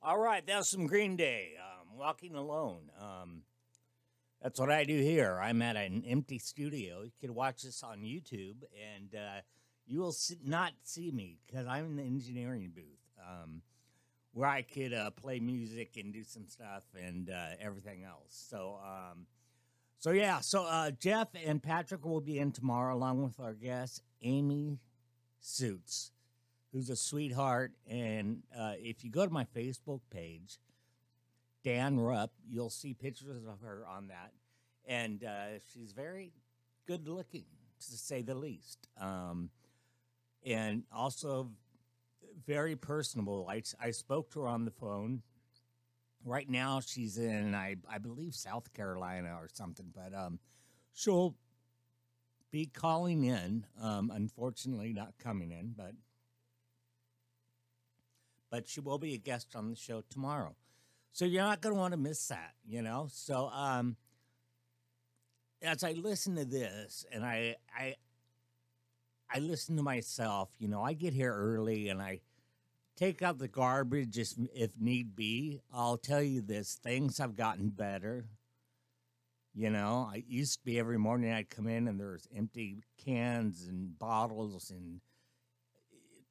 All right, that was some Green Day. Walking Alone. That's what I do here. I'm at an empty studio. You can watch this on YouTube, and you will not see me because I'm in the engineering booth, where I could play music and do some stuff and everything else. So yeah. So Jeff and Patrick will be in tomorrow, along with our guest Amy Suits, who's a sweetheart. And if you go to my Facebook page, Dan Rupp, you'll see pictures of her on that. And she's very good looking, to say the least. And also very personable. I spoke to her on the phone. Right now, she's in, I believe, South Carolina or something. But she'll be calling in. Unfortunately, not coming in, but she will be a guest on the show tomorrow. So you're not going to want to miss that, you know? So as I listen to this and I listen to myself, you know, I get here early and I take out the garbage if need be. I'll tell you this, things have gotten better. You know, I used to be every morning I'd come in and there's empty cans and bottles and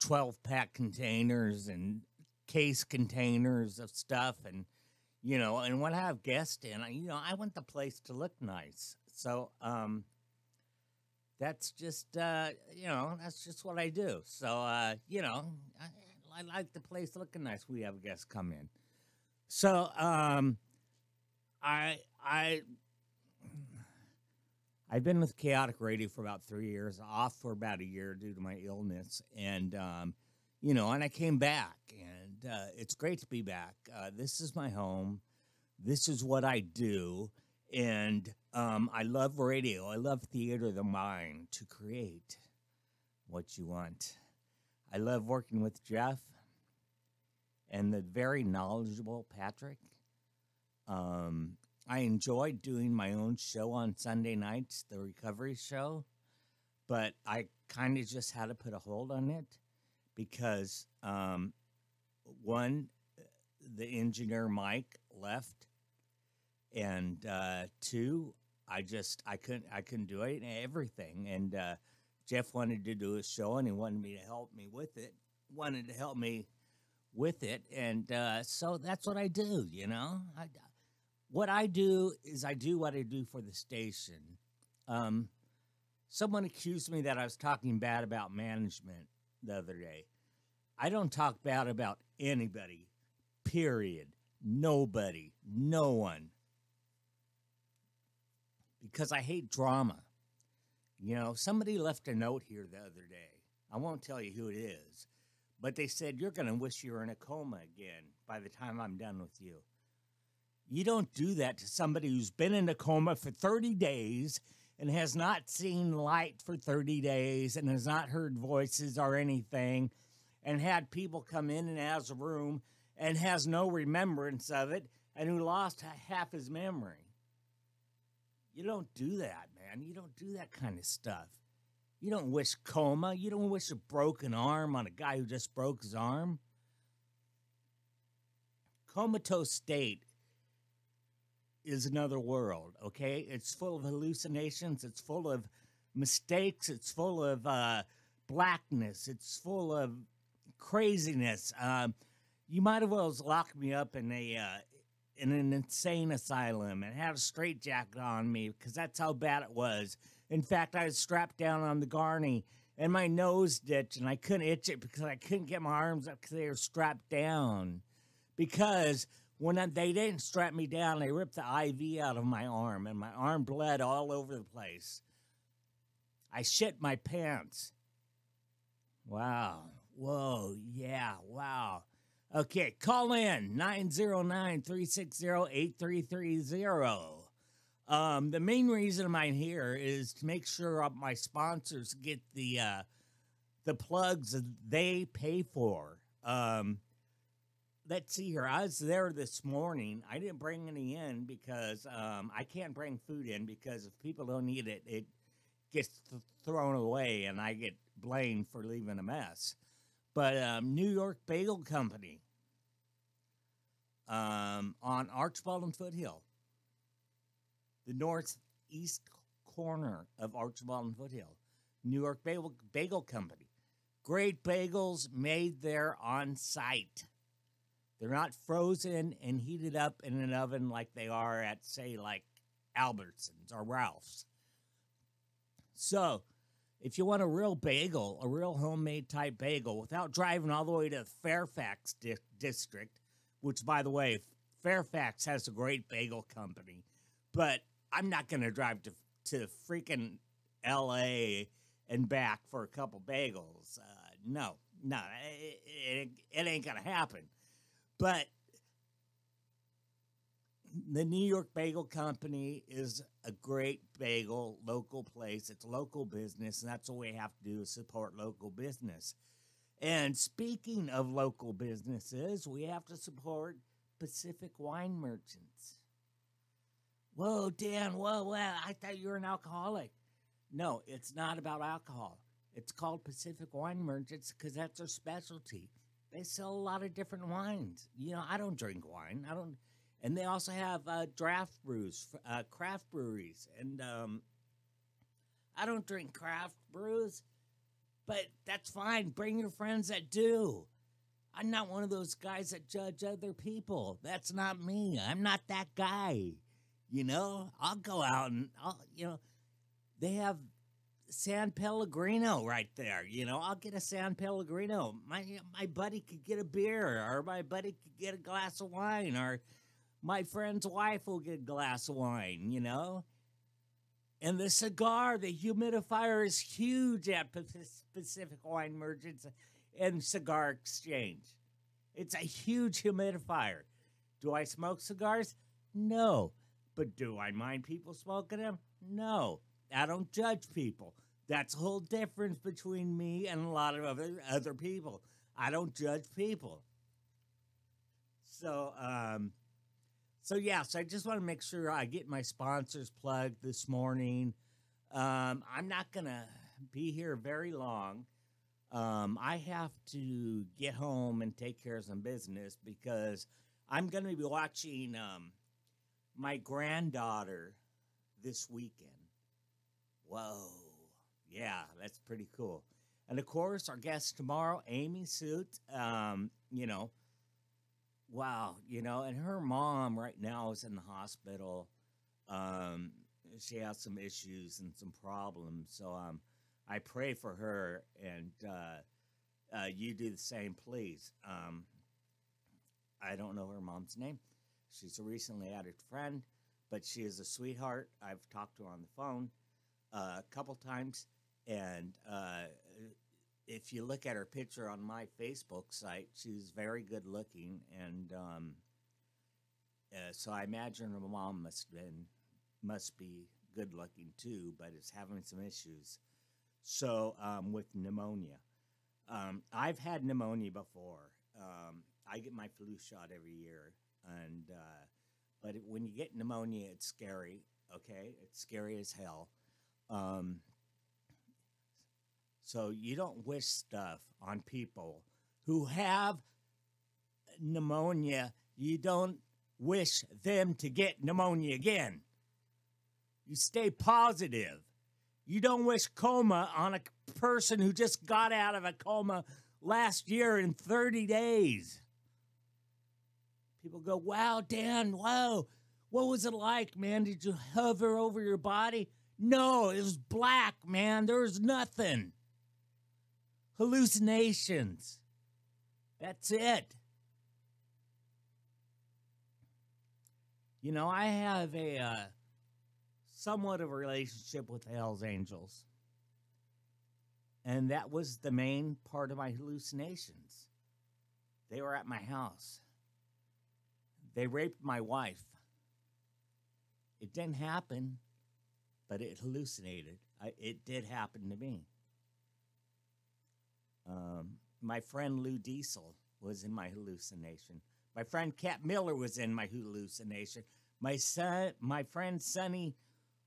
12-pack containers and case containers of stuff. And, you know, and when I have guests in, I want the place to look nice. So, that's just, that's just what I do. So, I like the place looking nice. We have guests come in. So, I've been with Chaotic Radio for about 3 years, off for about a year due to my illness. And, and I came back, and it's great to be back. This is my home. This is what I do. And I love radio. I love theater of the mind, to create what you want. I love working with Jeff and the very knowledgeable Patrick. I enjoy doing my own show on Sunday nights, the recovery show, but I kind of just had to put a hold on it because, one, the engineer Mike left, and two, I couldn't do it, everything. And Jeff wanted to do a show, and he wanted me to help me with it. And so that's what I do. You know, what I do is I do what I do for the station. Someone accused me that I was talking bad about management the other day. I don't talk bad about anybody. Period. Nobody. No one. Because I hate drama. You know, somebody left a note here the other day. I won't tell you who it is. But they said, you're going to wish you were in a coma again by the time I'm done with you. You don't do that to somebody who's been in a coma for 30 days and has not seen light for 30 days and has not heard voices or anything and had people come in and out of the room and has no remembrance of it and who lost half his memory. You don't do that, man. You don't do that kind of stuff. You don't wish coma. You don't wish a broken arm on a guy who just broke his arm. Comatose state is another world, okay? It's full of hallucinations. It's full of mistakes. It's full of blackness. It's full of craziness. You might as well lock me up in an insane asylum and had a straitjacket on me because that's how bad it was. In fact, I was strapped down on the gurney and my nose ditched and I couldn't itch it because I couldn't get my arms up because they were strapped down. Because when they didn't strap me down, they ripped the IV out of my arm and my arm bled all over the place. I shit my pants. Wow. Whoa. Yeah. Wow. Okay, call in 909-360-8330. The main reason I'm here is to make sure my sponsors get the plugs that they pay for. Let's see here. I was there this morning. I didn't bring any in because I can't bring food in because if people don't eat it, it gets thrown away and I get blamed for leaving a mess. But New York Bagel Company, on Archibald and Foothill, the northeast corner of Archibald and Foothill. New York Bagel Company. Great bagels made there on site. They're not frozen and heated up in an oven like they are at, say, like Albertsons or Ralph's. So, if you want a real bagel, a real homemade type bagel, without driving all the way to Fairfax district, which, by the way, Fairfax has a great bagel company, but I'm not going to drive to freaking L.A. and back for a couple bagels. No, it ain't going to happen. But the New York Bagel Company is a great bagel, local place. It's a local business, and that's what we have to do is support local business. And speaking of local businesses, we have to support Pacific Wine Merchants. Whoa, Dan, whoa, I thought you were an alcoholic. No, it's not about alcohol. It's called Pacific Wine Merchants because that's their specialty. They sell a lot of different wines. You know, I don't drink wine. And they also have draft brews, craft breweries. And I don't drink craft brews, but that's fine. Bring your friends that do. I'm not one of those guys that judge other people. That's not me. I'm not that guy. You know, I'll go out and they have San Pellegrino right there. You know, I'll get a San Pellegrino. My buddy could get a beer, or my buddy could get a glass of wine, or my friend's wife will get a glass of wine, you know. And the cigar, the humidifier is huge at Pacific Wine Merchants and Cigar Exchange. It's a huge humidifier. Do I smoke cigars? No. But do I mind people smoking them? No. I don't judge people. That's a whole difference between me and a lot of other people. I don't judge people. So I just want to make sure I get my sponsors plugged this morning. I'm not going to be here very long. I have to get home and take care of some business because I'm going to be watching my granddaughter this weekend. Whoa. Yeah, that's pretty cool. And, of course, our guest tomorrow, Amy Suit, wow, and her mom right now is in the hospital. She has some issues and some problems, so I pray for her, and you do the same, please. I don't know her mom's name. She's a recently added friend, but she is a sweetheart. I've talked to her on the phone a couple times, and if you look at her picture on my Facebook site, she's very good looking, and so I imagine her mom must be good looking too, but is having some issues. So with pneumonia, I've had pneumonia before. I get my flu shot every year, and but when you get pneumonia, it's scary. Okay, it's scary as hell. So you don't wish stuff on people who have pneumonia. You don't wish them to get pneumonia again. You stay positive. You don't wish coma on a person who just got out of a coma last year in 30 days. People go, wow, Dan, wow, what was it like, man? Did you hover over your body? No, it was black, man. There was nothing. Hallucinations. That's it. You know, I have a somewhat of a relationship with Hell's Angels. And that was the main part of my hallucinations. They were at my house. They raped my wife. It didn't happen, but it hallucinated. It did happen to me. My friend Lou Diesel was in my hallucination. My friend Cat Miller was in my hallucination. My friend Sonny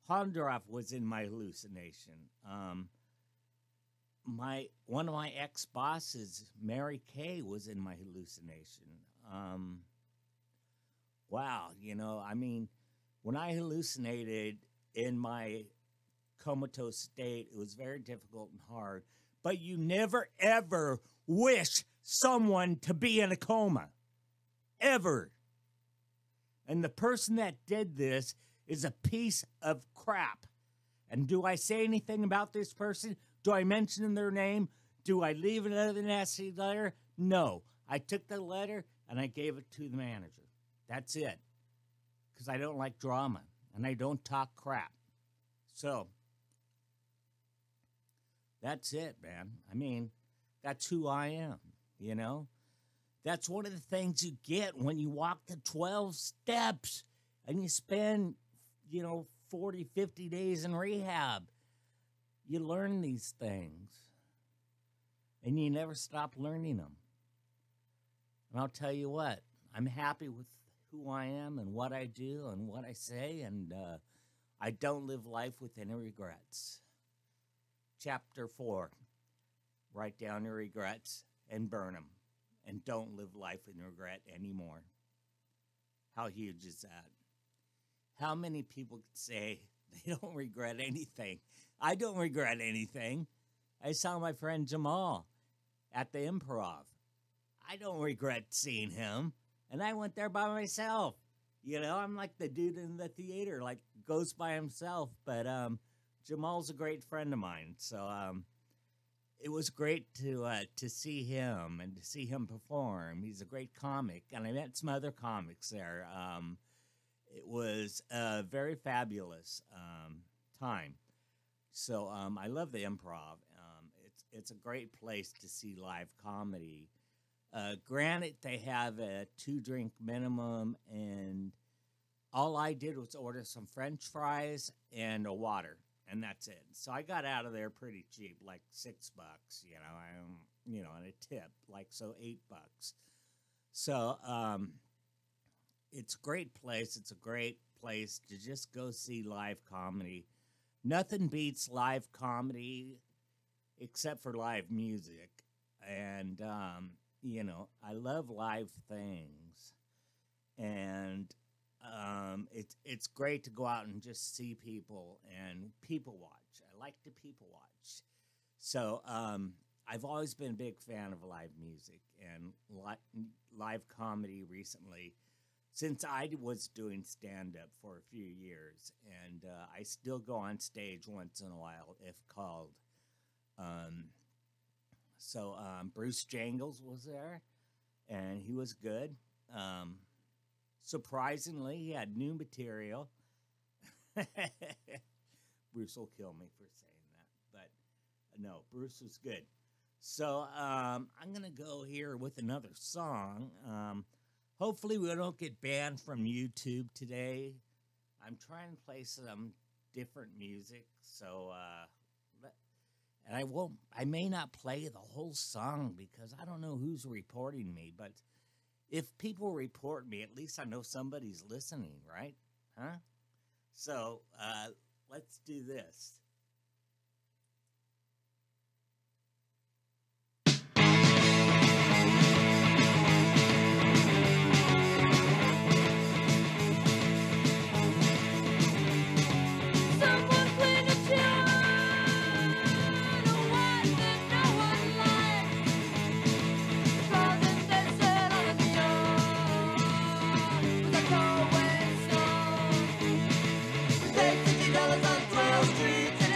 Hondroff was in my hallucination. One of my ex-bosses, Mary Kay, was in my hallucination. wow, I mean, when I hallucinated in my comatose state, it was very difficult and hard. But you never, ever wish someone to be in a coma. Ever. And the person that did this is a piece of crap. And do I say anything about this person? Do I mention their name? Do I leave another nasty letter? No. I took the letter and I gave it to the manager. That's it. Because I don't like drama and I don't talk crap. So, that's it, man. I mean, that's who I am, That's one of the things you get when you walk the 12 steps and you spend, 40, 50 days in rehab. You learn these things and you never stop learning them. And I'll tell you what, I'm happy with who I am and what I do and what I say, and I don't live life with any regrets. Chapter 4, write down your regrets and burn them, and don't live life in regret anymore. How huge is that? How many people could say they don't regret anything? I don't regret anything. I saw my friend Jamal at the Improv. I don't regret seeing him, and I went there by myself. I'm like the dude in the theater, like goes by himself, but Jamal's a great friend of mine, so it was great to see him and to see him perform. He's a great comic, and I met some other comics there. It was a very fabulous time. So I love the Improv. It's a great place to see live comedy. Granted, they have a 2-drink minimum, and all I did was order some French fries and a water, and that's it. So I got out of there pretty cheap, like $6, and a tip, like so $8. So it's a great place. It's a great place to just go see live comedy. Nothing beats live comedy except for live music, and I love live things, and it's great to go out and just see people and people watch. I like to people watch. So I've always been a big fan of live music and live comedy recently, since I was doing stand-up for a few years, and I still go on stage once in a while if called. So Bruce Jangles was there, and he was good. Surprisingly, he had new material. Bruce will kill me for saying that, but no, Bruce was good. So I'm going to go here with another song. Hopefully we don't get banned from YouTube today. I'm trying to play some different music, so and I may not play the whole song because I don't know who's reporting me, but if people report me, at least I know somebody's listening, right? Huh? So let's do this. $50 on 12th Street.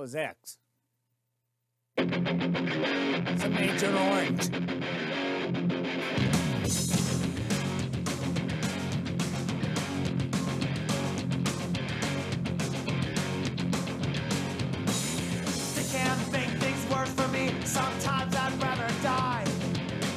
was X. Some Agent Orange. They can't make things worse for me. Sometimes I'd rather die.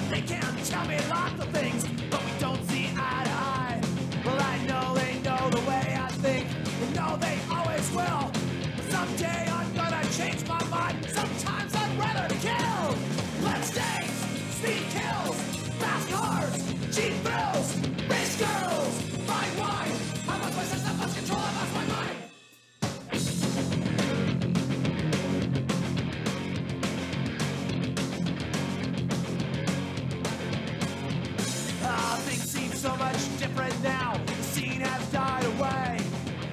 They can't tell me lots of things, but we don't see eye to eye. Well, I know they know the way I think, and know they always will. But someday I'm gonna change my mind. Sometimes I'd rather kill. Let's days, speed kills, fast cars, cheap thrills, rich girls, fine wine. I lost my sense, I lost control, I lost my mind. Things seem so much different now. The scene has died away.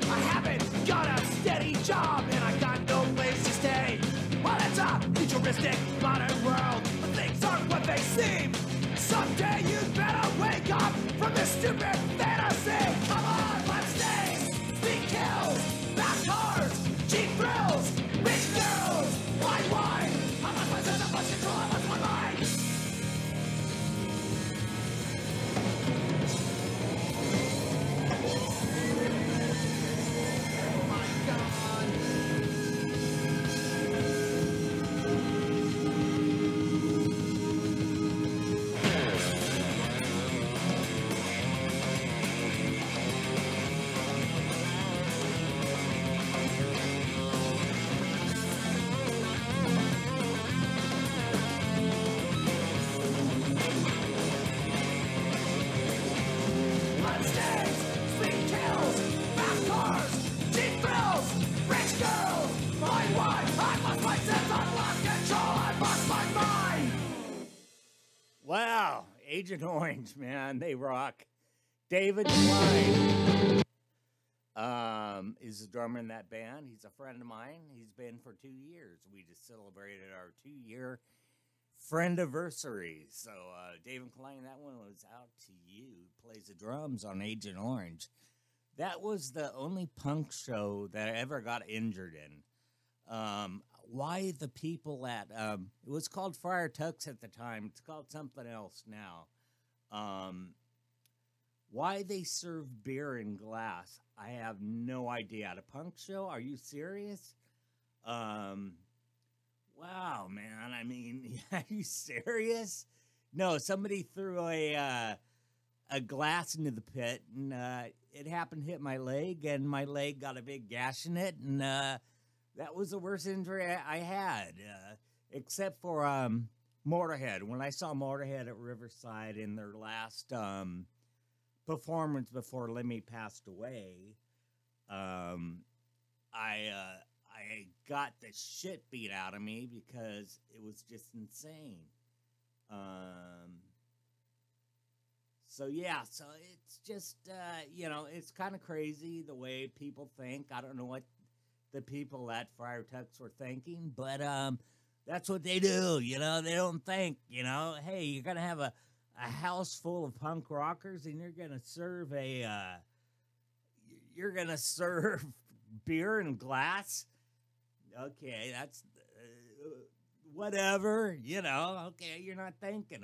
I haven't got a steady job and I got no place to stay. Well, it's a futuristic modern world, but things aren't what they seem. Someday you'd better wake up from this stupid fantasy. Come on, let's stay. Speed kills, fast cars, cheap thrills, rich girls, white wine. I lost my sense, I lost control, I lost my mind. Wow, Agent Orange, man, they rock. David Klein is the drummer in that band. He's a friend of mine. He's been for 2 years. We just celebrated our 2-year friendiversary. So, David Klein, that one was out to you. Plays the drums on Agent Orange. That was the only punk show that I ever got injured in. Why the people at, it was called Friar Tuck's at the time. It's called something else now. Why they serve beer in glass, I have no idea. At a punk show? Are you serious? Wow, man. I mean, are you serious? No, somebody threw a glass into the pit, and it happened to hit my leg, and my leg got a big gash in it, and that was the worst injury I had, except for Motorhead. When I saw Motorhead at Riverside in their last performance before Lemmy passed away, I got the shit beat out of me because it was just insane. So yeah, so it's just, it's kind of crazy the way people think. I don't know what the people at Friar Tuck's were thinking, but that's what they do, they don't think, hey, you're going to have a house full of punk rockers and you're going to serve beer and glass. Okay, that's whatever, okay, you're not thinking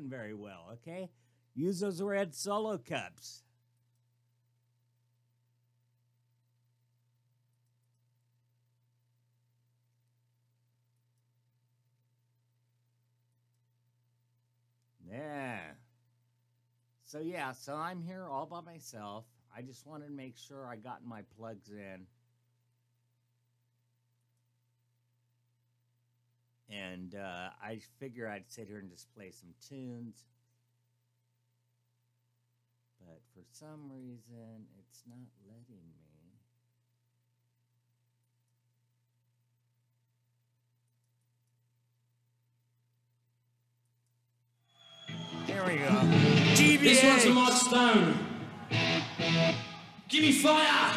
very well, okay? Use those red Solo cups. Yeah. So I'm here all by myself. I just wanted to make sure I got my plugs in. And I figure I'd sit here and just play some tunes. But for some reason, it's not letting me. Here we go. GBH. This one's a Mark Stone. Give me fire!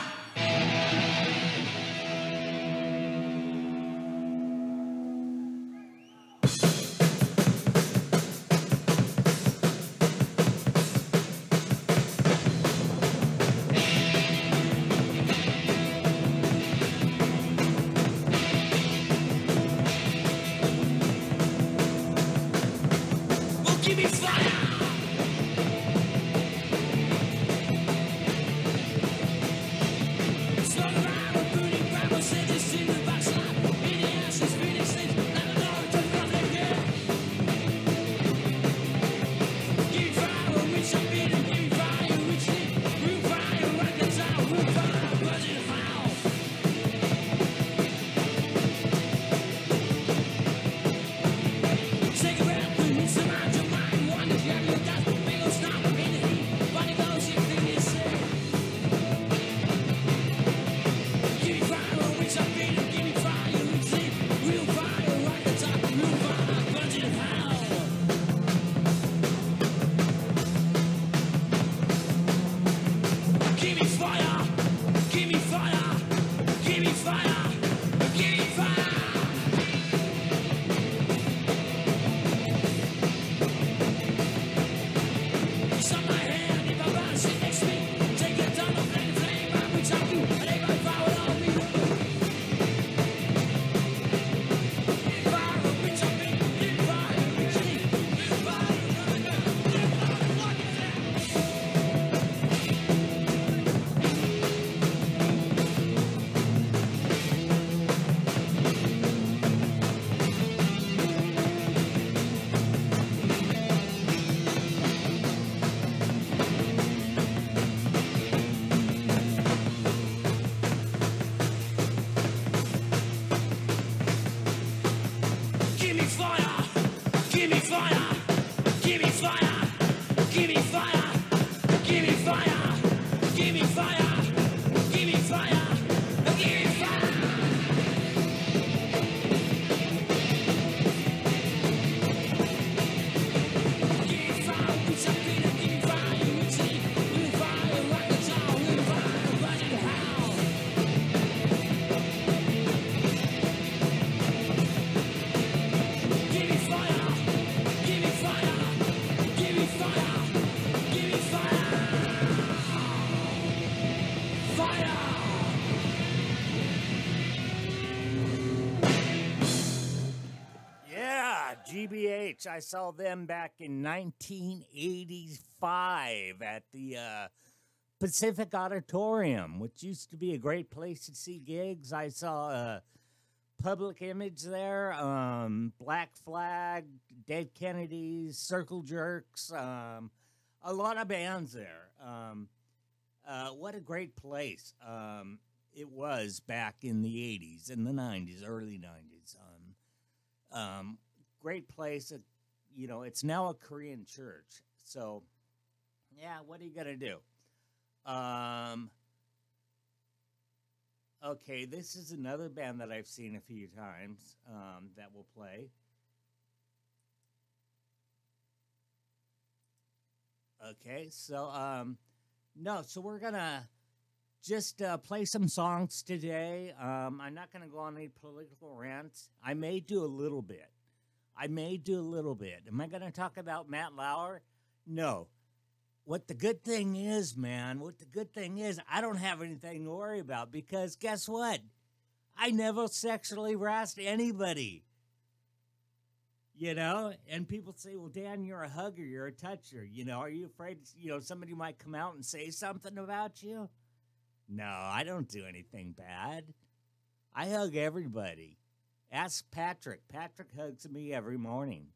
GBH, I saw them back in 1985 at the Pacific Auditorium, which used to be a great place to see gigs. I saw Public Image there, Black Flag, Dead Kennedys, Circle Jerks, a lot of bands there. What a great place it was back in the 80s, in the 90s, early 90s. Great place. It's now a Korean church. So, yeah, what are you going to do? Okay, this is another band that I've seen a few times that will play. Okay, so, so we're going to just play some songs today. I'm not going to go on any political rants. I may do a little bit. Am I going to talk about Matt Lauer? No. What the good thing is, I don't have anything to worry about because guess what? I never sexually harassed anybody. And people say, well, Dan, you're a hugger, you're a toucher. Are you afraid, somebody might come out and say something about you? No, I don't do anything bad. I hug everybody. Ask Patrick. Patrick hugs me every morning.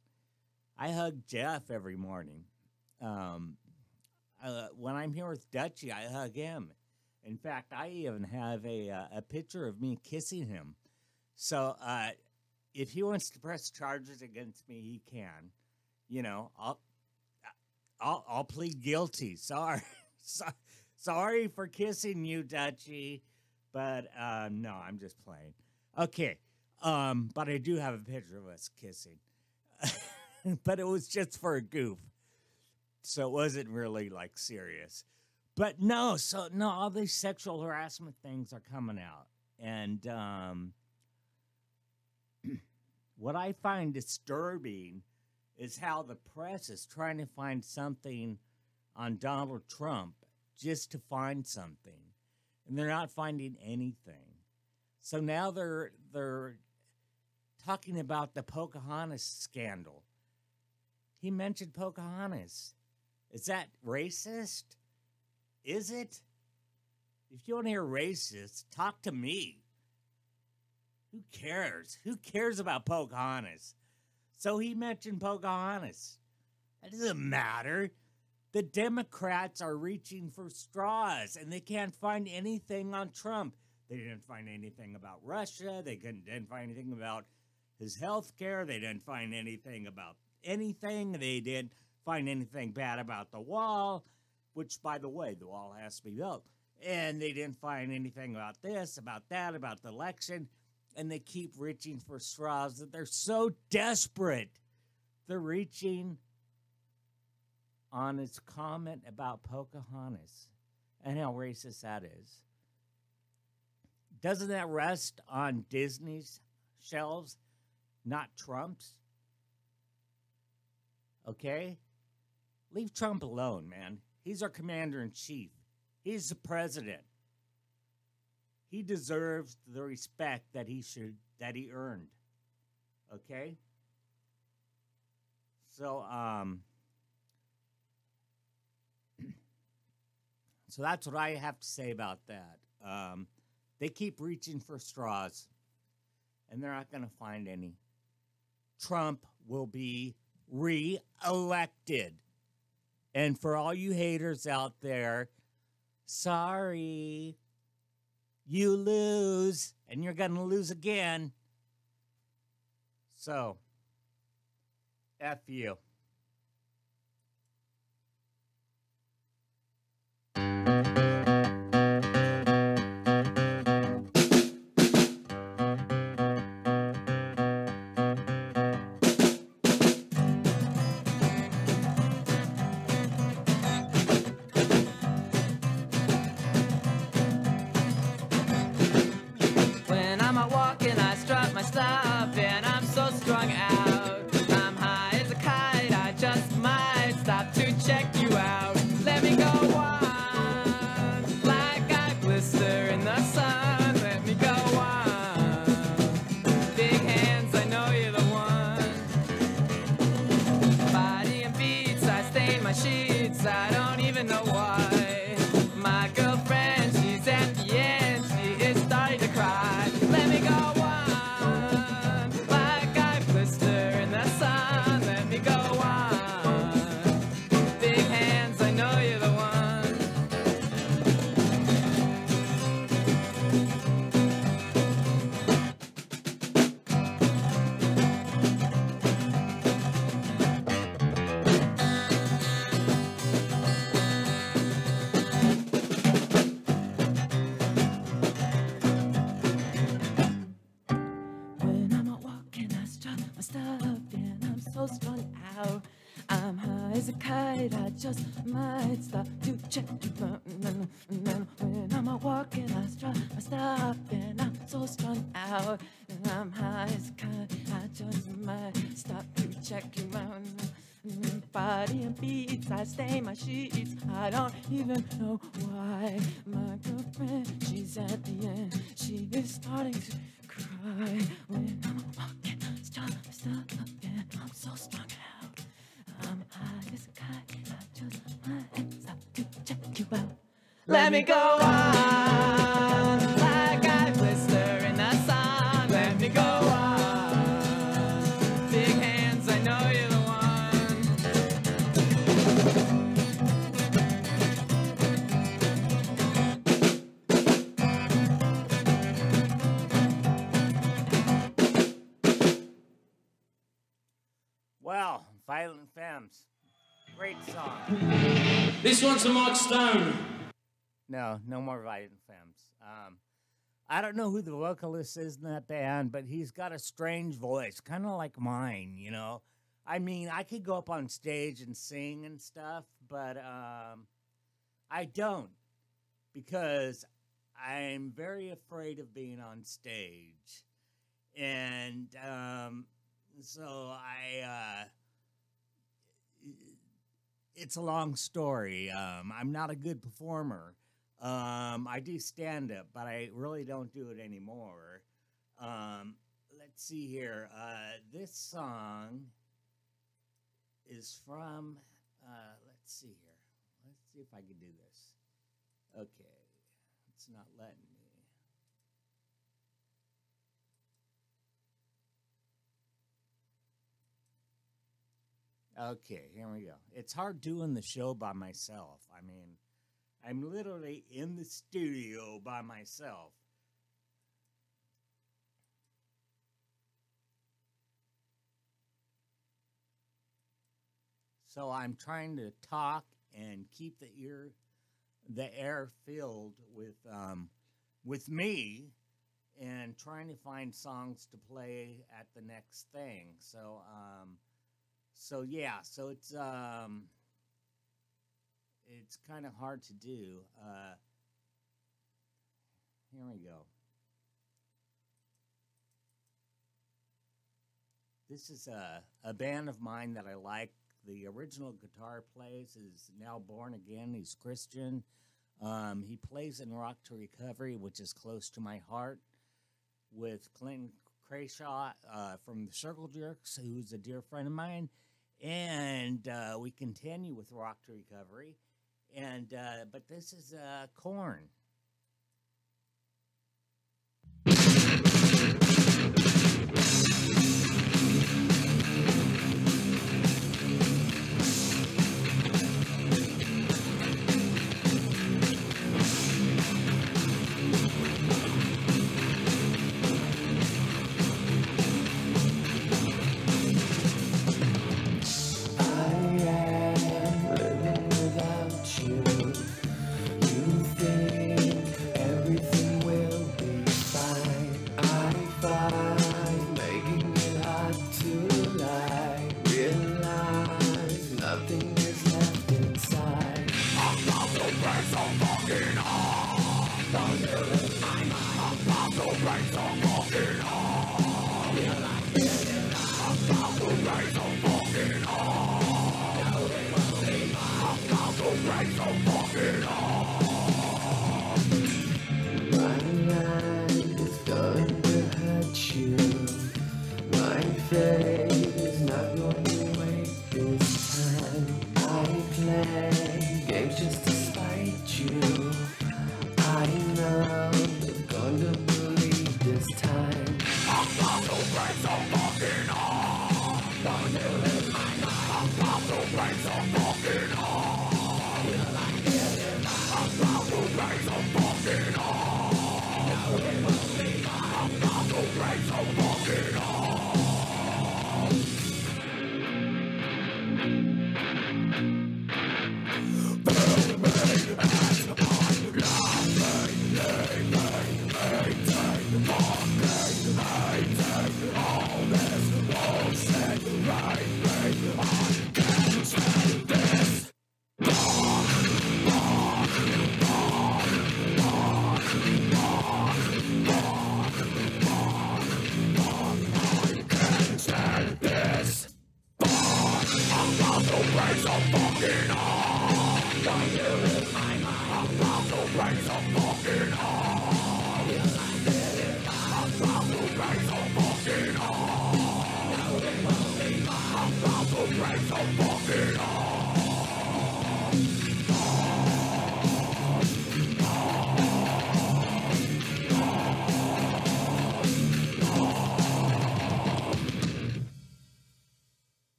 I hug Jeff every morning. When I'm here with Dutchie, I hug him. In fact, I even have a picture of me kissing him. So if he wants to press charges against me, he can. I'll plead guilty. Sorry. Sorry for kissing you, Dutchie. But no, I'm just playing. Okay. But I do have a picture of us kissing. But it was just for a goof. So it wasn't really, serious. But no, all these sexual harassment things are coming out. And what I find disturbing is how the press is trying to find something on Donald Trump just to find something. And they're not finding anything. So now they're talking about the Pocahontas scandal. He mentioned Pocahontas. Is that racist? Is it? If you want to hear racist, talk to me. Who cares? Who cares about Pocahontas? So he mentioned Pocahontas. That doesn't matter. The Democrats are reaching for straws, and they can't find anything on Trump. They didn't find anything about Russia. They didn't find anything about his health care. They didn't find anything about anything. They didn't find anything bad about the wall, which, by the way, the wall has to be built. And they didn't find anything about this, about that, about the election. And they keep reaching for straws that they're so desperate. They're reaching on his comment about Pocahontas and how racist that is. Doesn't that rest on Disney's shelves, not Trump's? Okay? Leave Trump alone, man. He's our commander-in-chief. He's the president. He deserves the respect that he earned. Okay? So, so that's what I have to say about that. They keep reaching for straws, and they're not going to find any. Trump will be re-elected. And for all you haters out there, sorry, you lose, and you're going to lose again. So, F you. Stuff and I'm so strung out. I'm high as a kite stuff and I'm so strung out. I'm high as a kite, I just might stop to check you out. And then when I'm out walking, I stop and I'm so strung out. And I'm high as a kite, I just might stop to check you out. Body and beats, I stain my sheets. I don't even know why. My girlfriend, she's at the end. She is starting to cry when I'm walking. Stop, and I'm so strung out. I'm high as a kite. I just might stop to check you out. Let me go on, like I blister in the sun. Let me go on. Big hands, I know you're the one. Well, Violent Femmes. Great song. This one's for Mike Stone. No more Violent Femmes. I don't know who the vocalist is in that band, but he's got a strange voice, kind of like mine, you know. I mean, I could go up on stage and sing and stuff, but I don't, because I'm very afraid of being on stage. And so it's a long story. I'm not a good performer. I do stand up, but I really don't do it anymore. Let's see here. This song is from, let's see here. Let's see if I can do this. Okay. It's not letting me. Okay, here we go. It's hard doing the show by myself. I mean, I'm literally in the studio by myself. So I'm trying to talk and keep the air filled with me, and trying to find songs to play at the next thing. So yeah, so it's kind of hard to do. Here we go. This is a band of mine that I like. The original guitar plays is now born again. He's Christian. He plays in Rock to Recovery, which is close to my heart, with Clinton Crayshaw from the Circle Jerks, who's a dear friend of mine. And we continue with Rock to Recovery. And but this is Korn.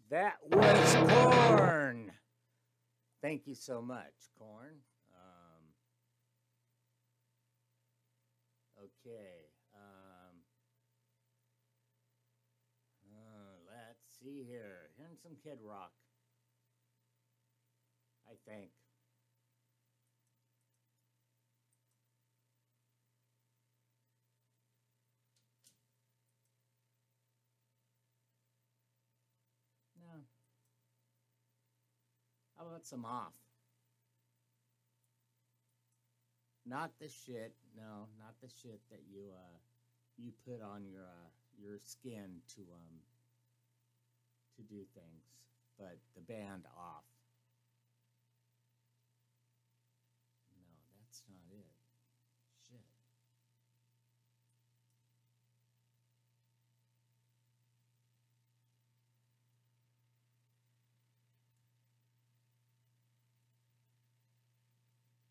That was Corn. Thank you so much, Corn. Okay. Let's see here. Hearing some Kid Rock, I think. No. How about some Off? Not the shit. No, not the shit that you put on your skin to do things, but the band Off. No, that's not it. Shit.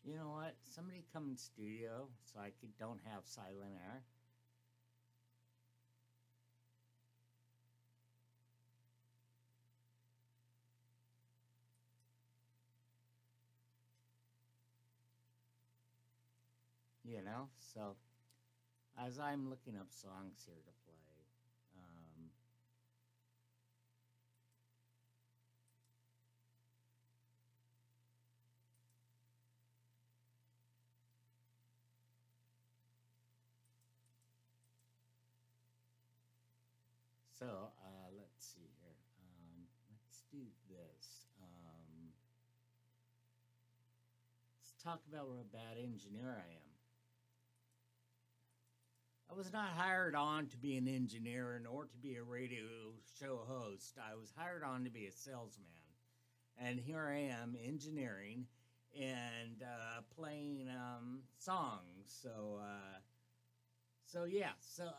You know what? Somebody come in studio so I don't have silent air. You know, so as I'm looking up songs here to play, let's see here. Let's do this. Let's talk about what a bad engineer I am. I was not hired on to be an engineer nor to be a radio show host. I was hired on to be a salesman. And here I am engineering and playing songs. So yeah. So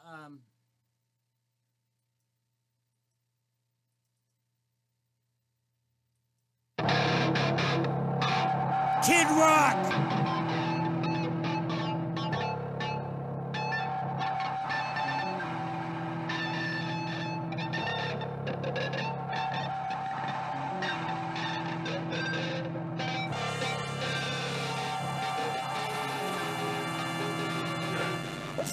Kid Rock.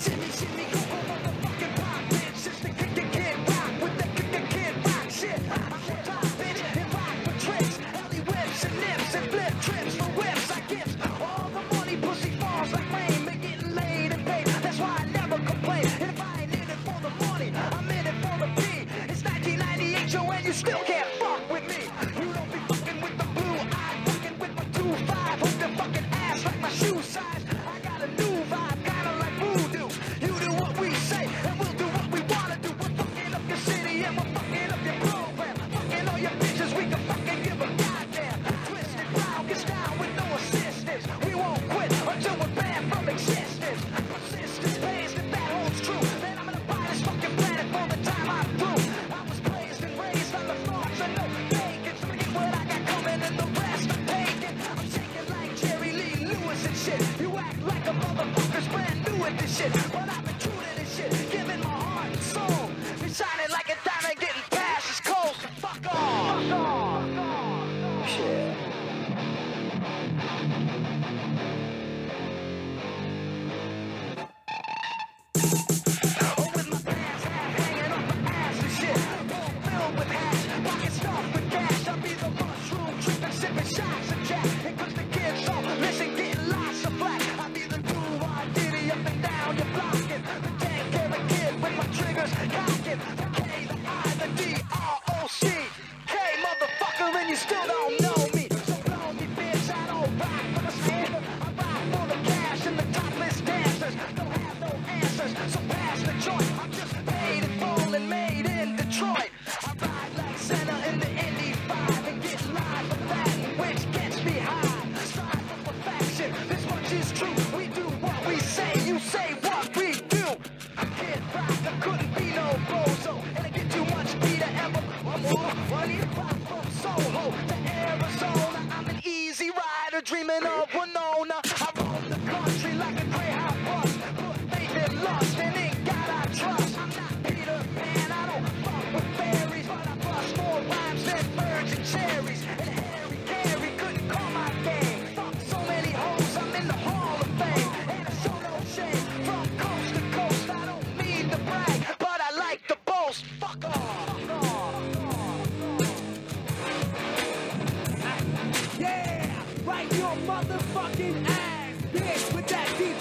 Shimmy, shimmy, go, go, motherfucking pop, bitch. It's the Kid Rock with the Kid Rock shit. I'm on top, bitch, and rock for tricks. Ellie whips and nips and flip trips for whips. I get all the money, pussy falls like rain. Been getting laid and paid, that's why I never complain. And if I ain't in it for the money, I'm in it for the P. It's 1998, yo, and you still can't fuck with me. You don't be fucking with the blue, I'm fucking with my 2-5. Hope the fucking ass like my shoe size. I got a new vibe, kinda like voodoo. You do what we say, and we'll do what we wanna do. We're fucking up your city, and we're fucking up your program. Fucking all your bitches, we can fucking give a goddamn. Twisted round, gets down with no assistance. We won't quit until we're banned from existence. Persistence pays, if that holds true. Then I'm gonna buy this fucking planet for the time I'm through. I was raised and raised on the thoughts of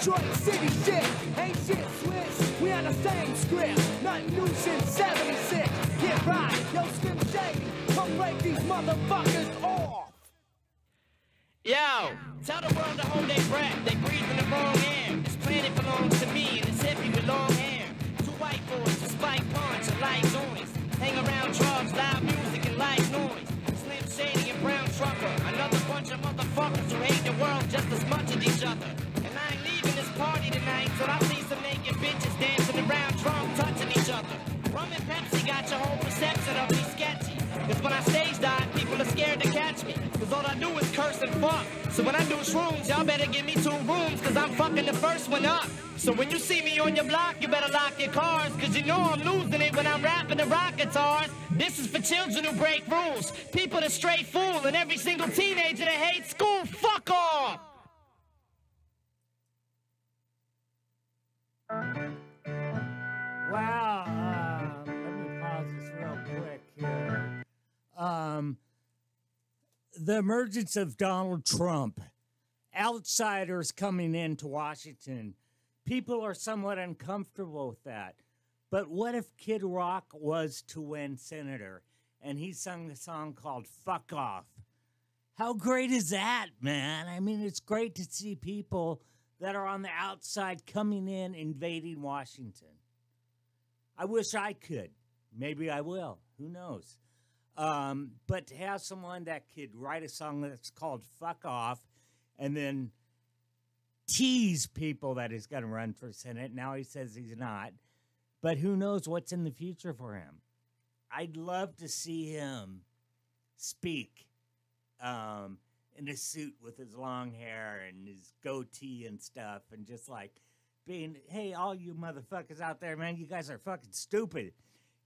Detroit City shit. Ain't shit switch. We on the same script. Nothing new since 76. Get right. Yo, Slim Shady. Come break these motherfuckers off. Yo, tell the world to hold their breath. They breathe in the wrong air. This planet belongs to me and it's hippie with long hair. Two white boys, a spike punch, a light noise. Hang around drugs, loud music and light noise. Slim Shady and Brown Trucker. Another bunch of motherfuckers who hate the world just as much as each other. And I ain't leaving this party tonight till I see some naked bitches dancing around drunk, touching each other. Rum and Pepsi got your whole perception of me sketchy. Cause when I stage dive, people are scared to catch me. Cause all I do is curse and fuck. So when I do shrooms, y'all better give me 2 rooms. Cause I'm fucking the first one up. So when you see me on your block, you better lock your cars. Cause you know I'm losing it when I'm rapping the rock guitars. This is for children who break rules. People that straight fool. And every single teenager that hates school, fuck off. Wow, let me pause this real quick here. The emergence of Donald Trump, outsiders coming into Washington, people are somewhat uncomfortable with that. But what if Kid Rock was to win senator and he sung a song called Fuck Off? How great is that, man? I mean, it's great to see people that are on the outside coming in, invading Washington. I wish I could. Maybe I will. Who knows? But to have someone that could write a song that's called Fuck Off and then tease people that he's going to run for Senate. Now he says he's not. But who knows what's in the future for him? I'd love to see him speak in a suit with his long hair and his goatee and stuff and just like being, hey, all you motherfuckers out there, man, you guys are fucking stupid.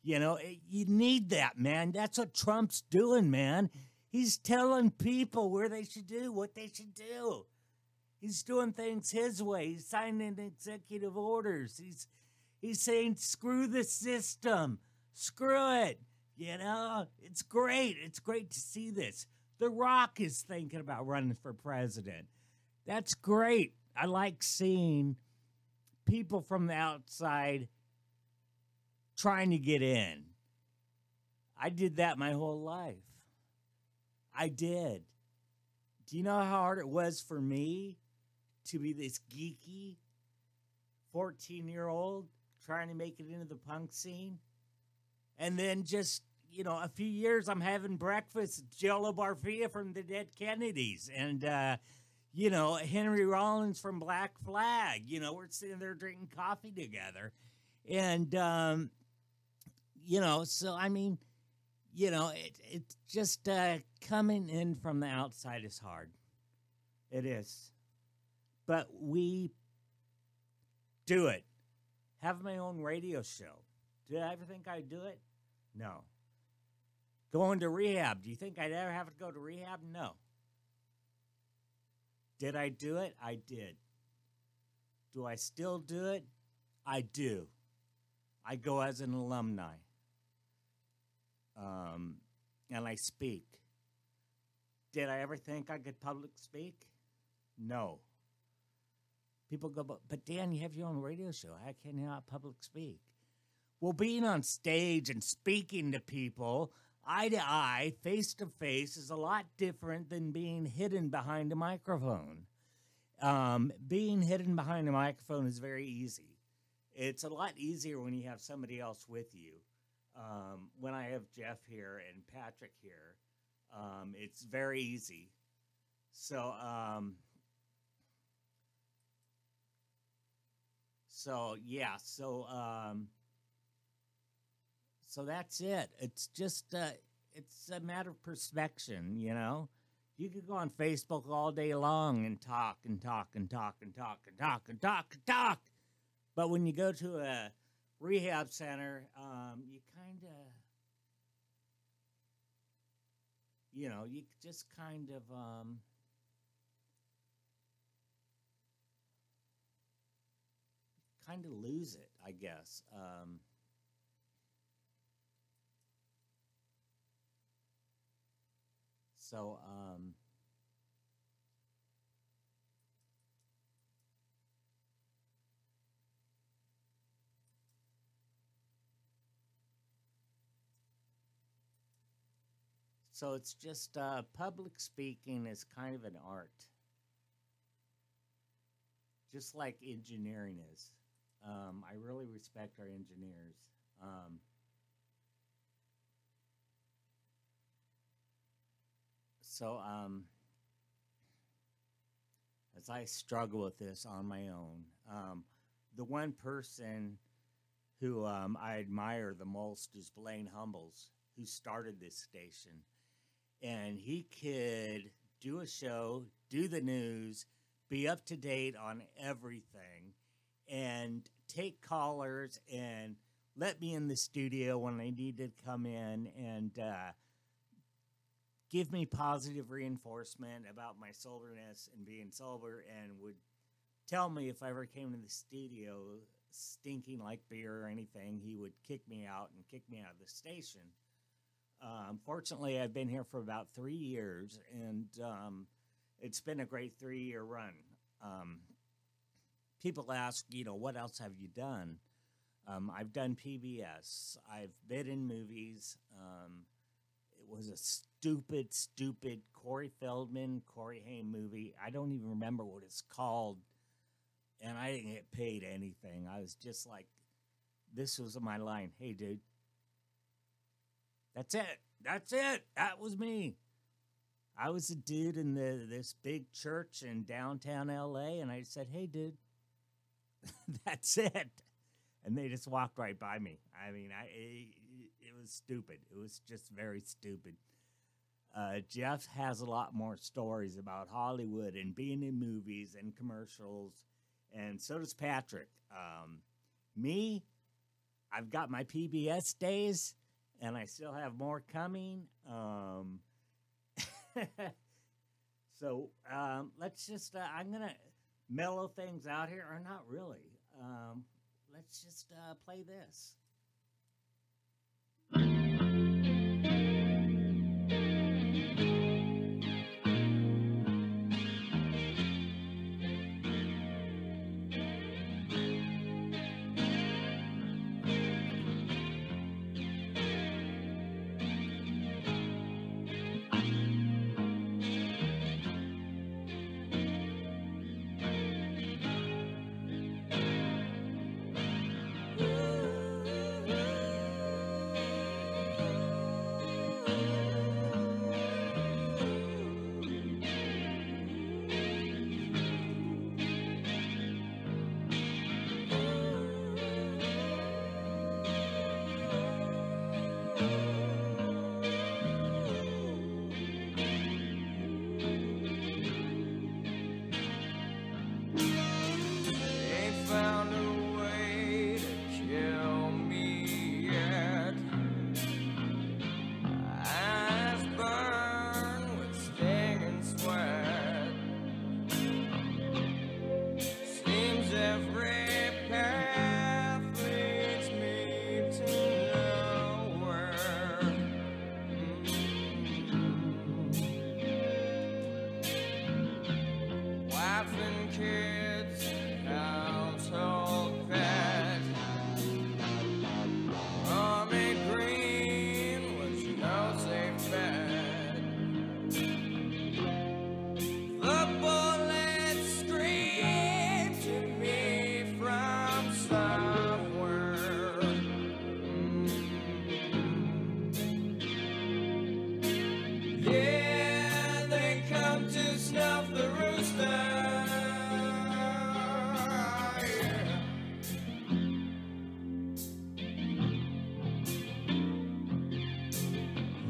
You know, you need that, man. That's what Trump's doing, man. He's telling people where they should do, what they should do. He's doing things his way. He's signing executive orders. He's saying, screw the system. Screw it. You know, it's great. It's great to see this. The Rock is thinking about running for president. That's great. I like seeing people from the outside trying to get in. I did that my whole life. I did. Do you know how hard it was for me to be this geeky 14-year-old trying to make it into the punk scene? And then just, you know, a few years I'm having breakfast with Jello Barfia from the Dead Kennedys and, you know, Henry Rollins from Black Flag. You know, we're sitting there drinking coffee together. And, you know, so, I mean, you know, it's just coming in from the outside is hard. It is. But we do it. Have my own radio show. Did I ever think I'd do it? No. Going to rehab. Do you think I'd ever have to go to rehab? No. Did I do it? I did. Do I still do it? I do. I go as an alumni. And I speak. Did I ever think I could public speak? No. People go, but Dan, you have your own radio show. How can you not public speak? Well, being on stage and speaking to people, eye to eye, face to face, is a lot different than being hidden behind a microphone. Being hidden behind a microphone is very easy. It's a lot easier when you have somebody else with you. When I have Jeff here and Patrick here, it's very easy. So yeah, so that's it. It's just it's a matter of perspective, you know. You could go on Facebook all day long and talk and talk and talk and talk and talk and talk and talk. But when you go to a rehab center, you you just kind of lose it, I guess. So it's just public speaking is kind of an art, just like engineering is. I really respect our engineers. So as I struggle with this on my own, the one person who I admire the most is Blaine Humbles, who started this station. And he could do a show, do the news, be up to date on everything, and take callers and let me in the studio when I needed to come in and give me positive reinforcement about my soberness and being sober, and would tell me if I ever came to the studio stinking like beer or anything, he would kick me out and kick me out of the station. Fortunately, I've been here for about 3 years, and it's been a great 3-year run. People ask, what else have you done? I've done PBS. I've been in movies. It was a stupid Corey Feldman, Corey Haim movie. I don't even remember what it's called, and I didn't get paid anything. I was just like, this was my line. Hey, dude. That's it. That was me. I was a dude in this big church in downtown LA, and I said, hey, dude, that's it. And they just walked right by me. I mean, it was stupid. It was just very stupid. Jeff has a lot more stories about Hollywood and being in movies and commercials, and so does Patrick. Me, I've got my PBS days, and I still have more coming. So let's just, I'm going to mellow things out here, or not really. Let's just play this.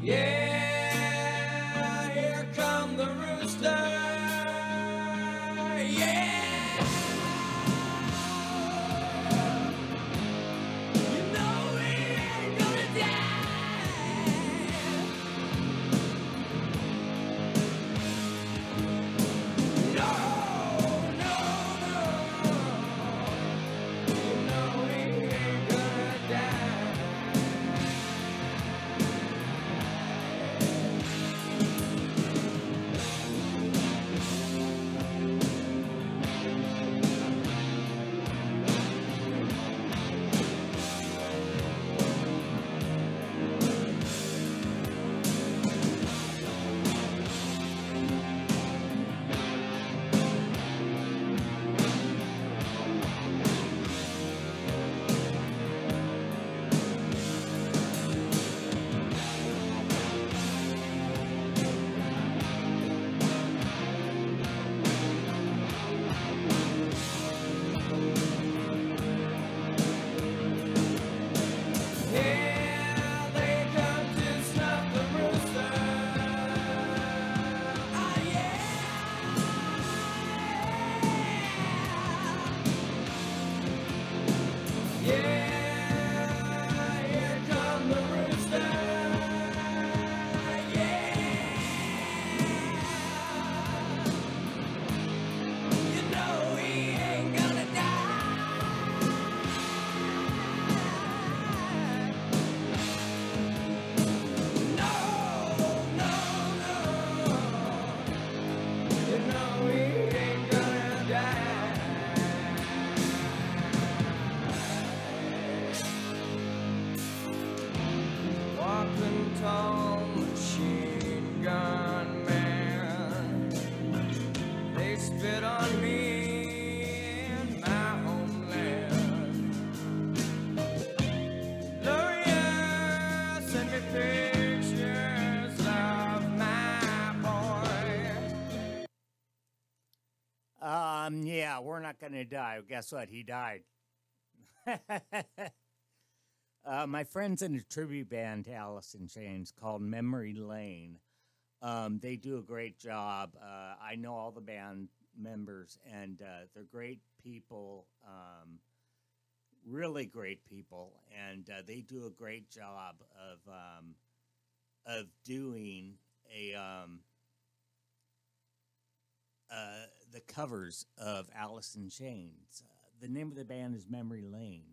Yeah, here come the rooster. Yeah, you know we ain't gonna die. No, no, no. You know we ain't gonna die. assault machine gun man. They spit on me in my homeland. Lawyer, send me pictures of my boy. Yeah, we're not gonna die. Guess what? He died. My friends in a tribute band to Alice in Chains called Memory Lane. They do a great job. I know all the band members, and they're great people, really great people, and they do a great job of doing the covers of Alice in Chains. The name of the band is Memory Lane.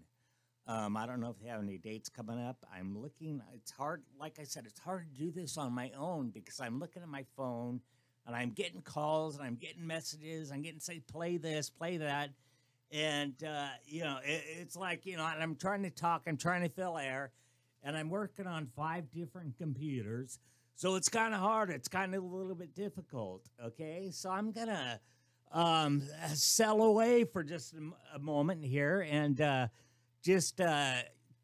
I don't know if they have any dates coming up. I'm looking. It's hard. Like I said, it's hard to do this on my own because I'm looking at my phone and I'm getting calls and I'm getting messages. I'm getting say, play this, play that. And, it's like, and I'm trying to talk. I'm trying to fill air. And I'm working on 5 different computers. So it's kind of hard. It's kind of a little bit difficult. Okay. So I'm going to sell away for just a moment here and just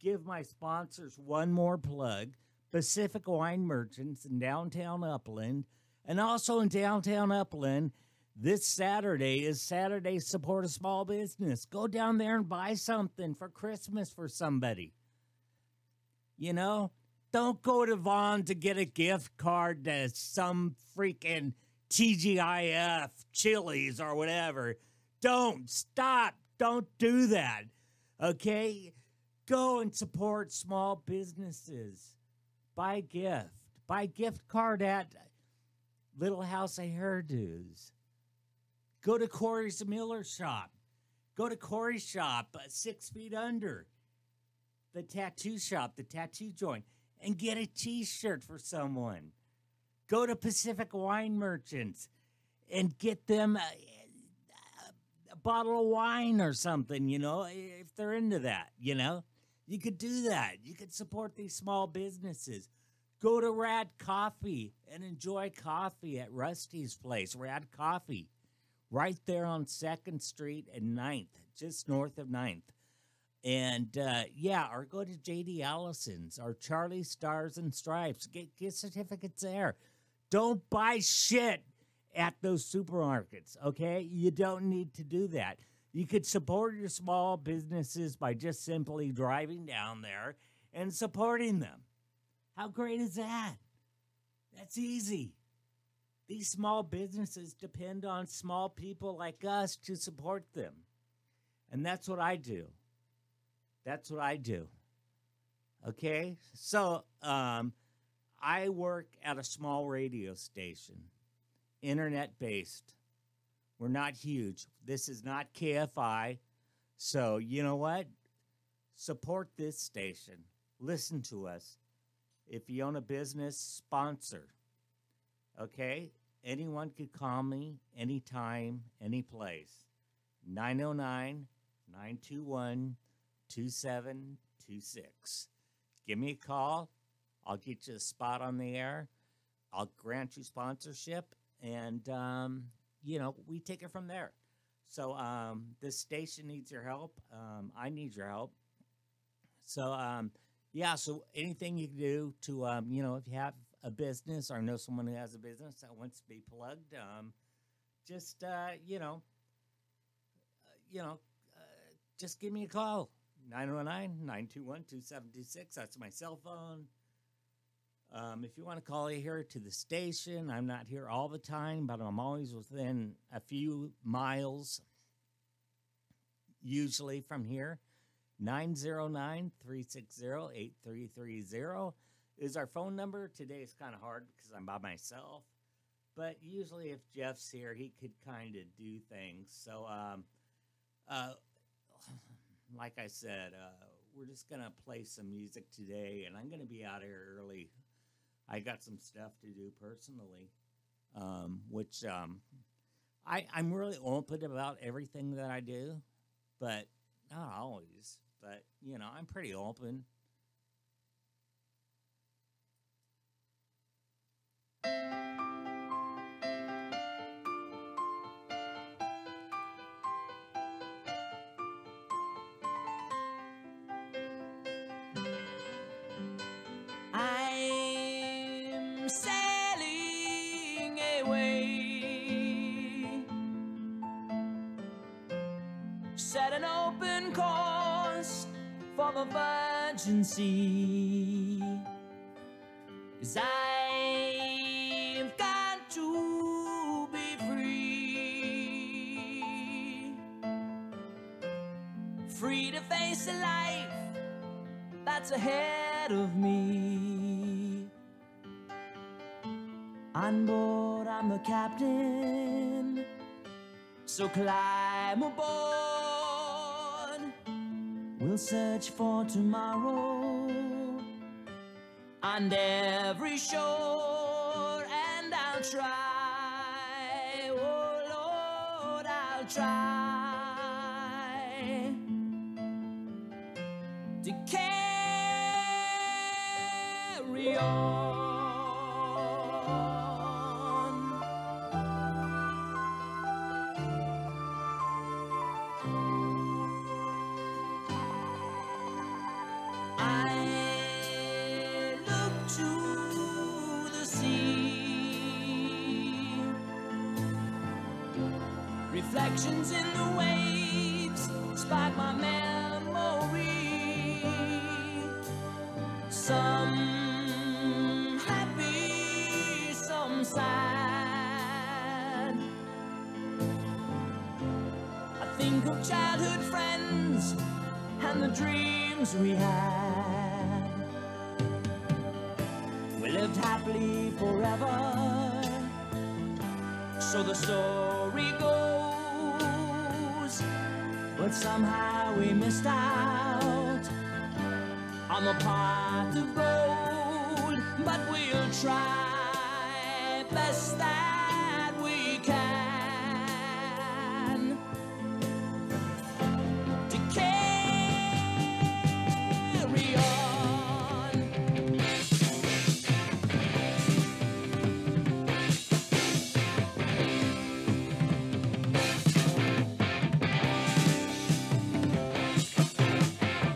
give my sponsors one more plug. Pacific Wine Merchants in downtown Upland. And also in downtown Upland, this Saturday is Saturday Support a Small Business. Go down there and buy something for Christmas for somebody. You know? Don't go to Vaughn to get a gift card to some freaking TGIF, Chili's, or whatever. Don't. Stop. Don't do that. Okay? Go and support small businesses. Buy a gift. Buy a gift card at Little House of Hairdos. Go to Corey's Miller Shop. Go to Corey's shop, 6 feet under. The tattoo shop, the tattoo joint. And get a t-shirt for someone. Go to Pacific Wine Merchants and get them a bottle of wine or something, if they're into that, You could do that. You could support these small businesses. Go to Rad Coffee and enjoy coffee at Rusty's place, Rad Coffee, right there on 2nd Street and 9th, just north of 9th. And, or go to J.D. Allison's or Charlie Stars and Stripes. Get certificates there. Don't buy shit at those supermarkets, okay? You don't need to do that. You could support your small businesses by just simply driving down there and supporting them. How great is that? That's easy. These small businesses depend on small people like us to support them. And that's what I do. That's what I do. Okay? So, I work at a small radio station, internet-based. We're not huge. This is not KFI. So, you know what? Support this station. Listen to us. If you own a business, sponsor. Okay? Anyone could call me anytime, any place. 909-921-2726. Give me a call. I'll get you a spot on the air. I'll grant you sponsorship. And, we take it from there. So this station needs your help. I need your help. So, so anything you can do to, if you have a business or know someone who has a business that wants to be plugged, just, just give me a call. 909-921-2726. That's my cell phone. If you want to call here to the station, I'm not here all the time, but I'm always within a few miles, usually from here. 909-360-8330 is our phone number. Today is kind of hard because I'm by myself, but usually if Jeff's here, he could kind of do things. So, like I said, we're just going to play some music today, and I'm going to be out here early. I got some stuff to do personally, which I'm really open about everything that I do, but not always. But, I'm pretty open. highway. Set an open course for the virgin sea. 'Cause I've got to be free. Free to face a life that's ahead of me. On board, I'm the captain, so climb aboard. We'll search for tomorrow on every shore, and I'll try, oh Lord, I'll try to carry on. I look to the sea, reflections in the waves spark my memory. Some happy, some sad. I think of childhood friends and the dreams we had. We lived happily forever, so the story goes. But somehow we missed out on the pot of gold. But we'll try best that we can to carry on.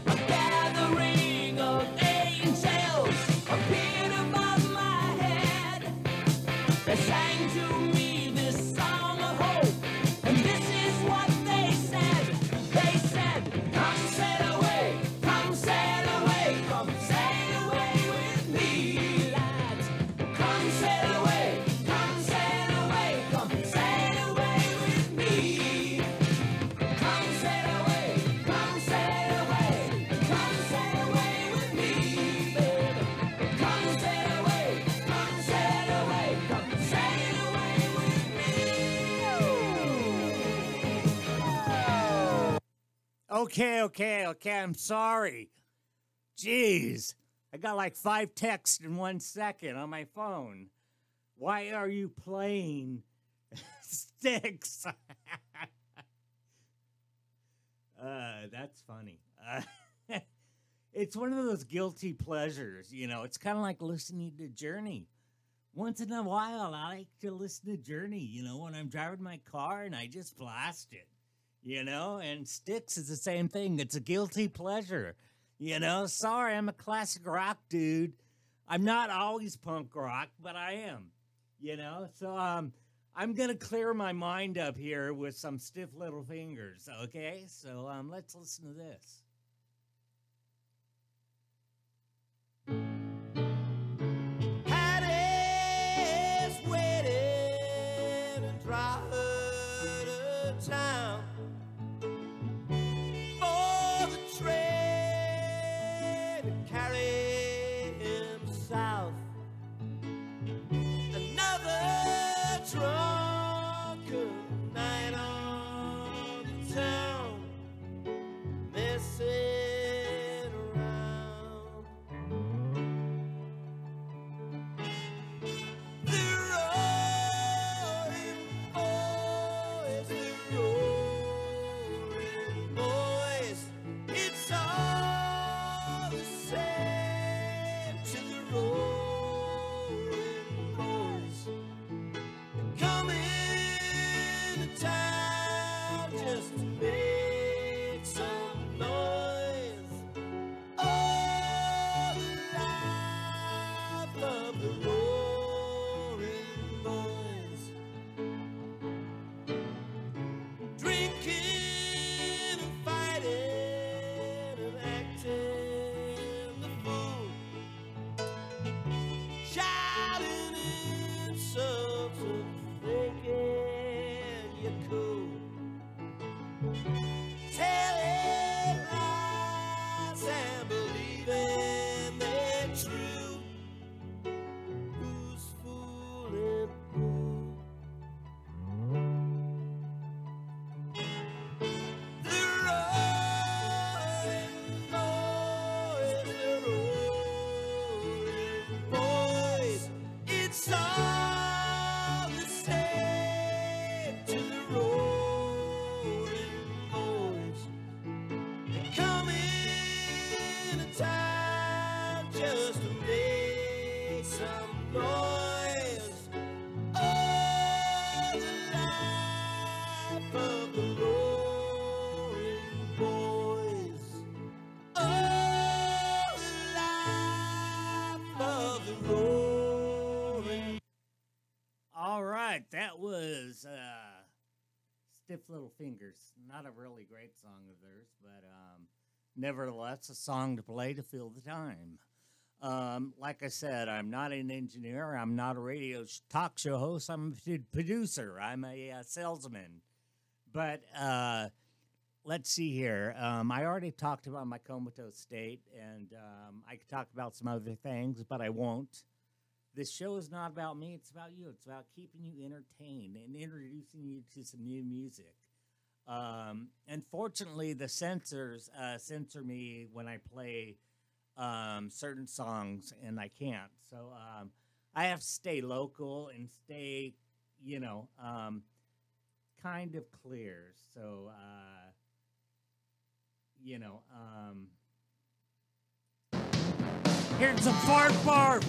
A gathering of angels appeared above my head. They sang to me this song of hope, and this is what they said. They said, come sail away, come sail away, come sail away with me, lads. Come sail away, come sail away, come sail away with me. Come sail away, come sail away, come sail away with me, baby. Come sail away, come sail away, come sail away with me. Okay, I'm sorry. Jeez, I got like 5 texts in 1 second on my phone. Why are you playing Sticks? That's funny. It's one of those guilty pleasures, you know. It's kind of like listening to Journey. Once in a while, I like to listen to Journey, you know, when I'm driving my car and I just blast it, you know. And Sticks is the same thing. It's a guilty pleasure, you know. Sorry, I'm a classic rock dude. I'm not always punk rock, but I am, you know. So I'm gonna clear my mind up here with some Stiff Little Fingers, okay? So let's listen to this. Hattie's waiting in dry town for the train to carry him south. Another drunken night on the town. Missing some noise. Oh, the life of the roaring boys. Oh, the life of the roaring. All right, that was Stiff Little Fingers. Not a really great song of theirs, but nevertheless, a song to play to fill the time. Like I said, I'm not an engineer. I'm not a radio talk show host. I'm a producer. I'm a salesman. But let's see here. I already talked about my comatose state, and I could talk about some other things, but I won't. This show is not about me. It's about you. It's about keeping you entertained and introducing you to some new music. Unfortunately, the censors censor me when I play certain songs, and I can't. So I have to stay local and stay, kind of clear. So, here's some fart barf.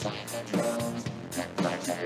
Silent rooms, and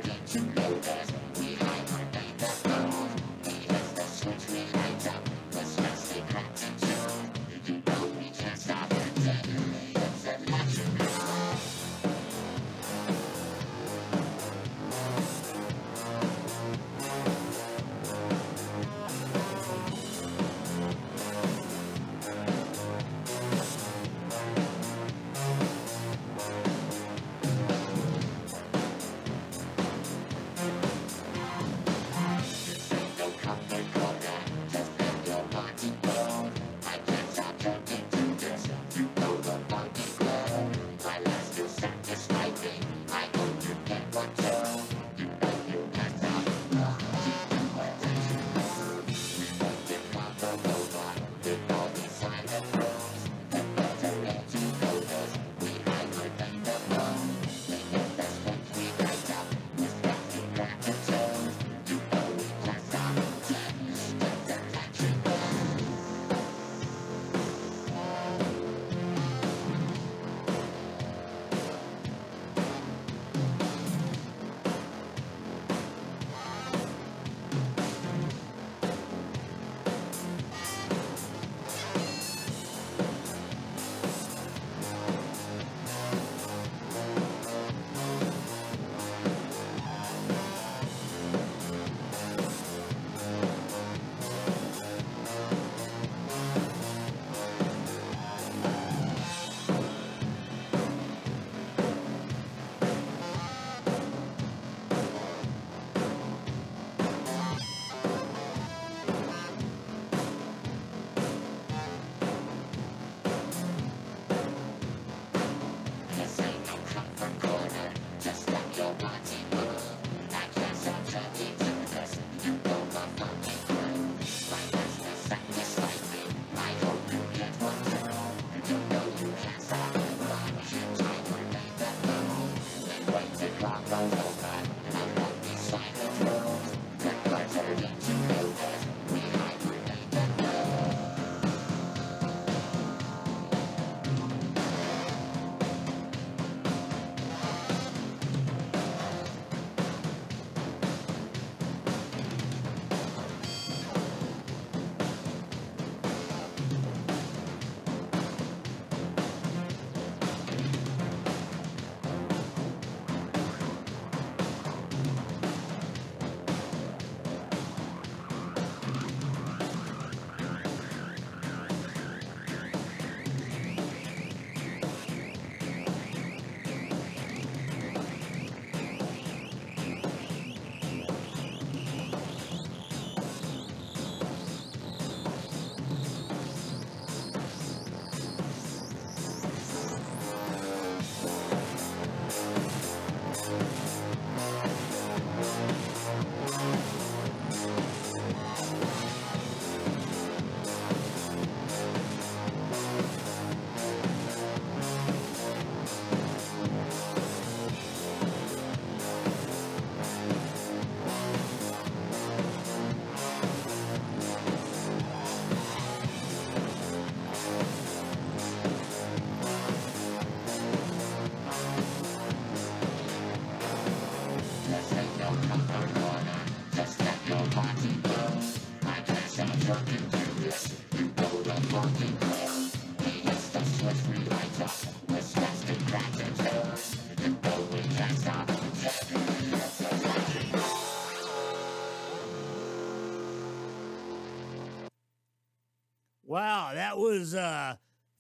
Wow, that was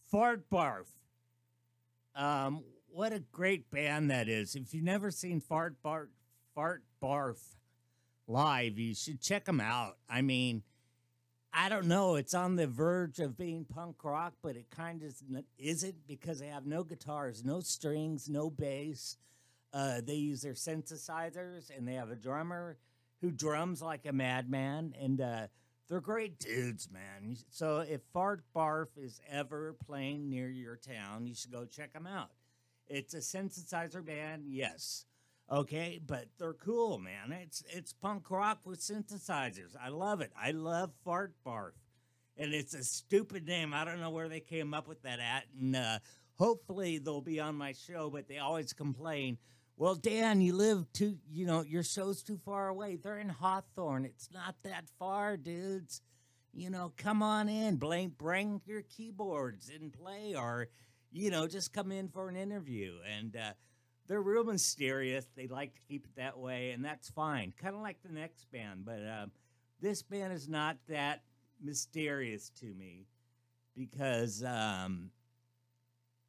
Fart Barf. What a great band that is. If you've never seen Fart Barf live, you should check them out. I mean, I don't know. It's on the verge of being punk rock, but it kind of isn't because they have no guitars, no strings, no bass. They use their synthesizers, and they have a drummer who drums like a madman, and they're great dudes, man. So if Fart Barf is ever playing near your town, you should go check them out. It's a synthesizer band, yes. Okay, but they're cool, man. It's punk rock with synthesizers. I love it. I love Fart Barf. And it's a stupid name. I don't know where they came up with that at. And hopefully they'll be on my show, but they always complain, well, Dan, you live your show's too far away. They're in Hawthorne. It's not that far, dudes. Come on in. Bring your keyboards and play, or, just come in for an interview. And they're real mysterious. They like to keep it that way, and that's fine. Kind of like the next band, but this band is not that mysterious to me because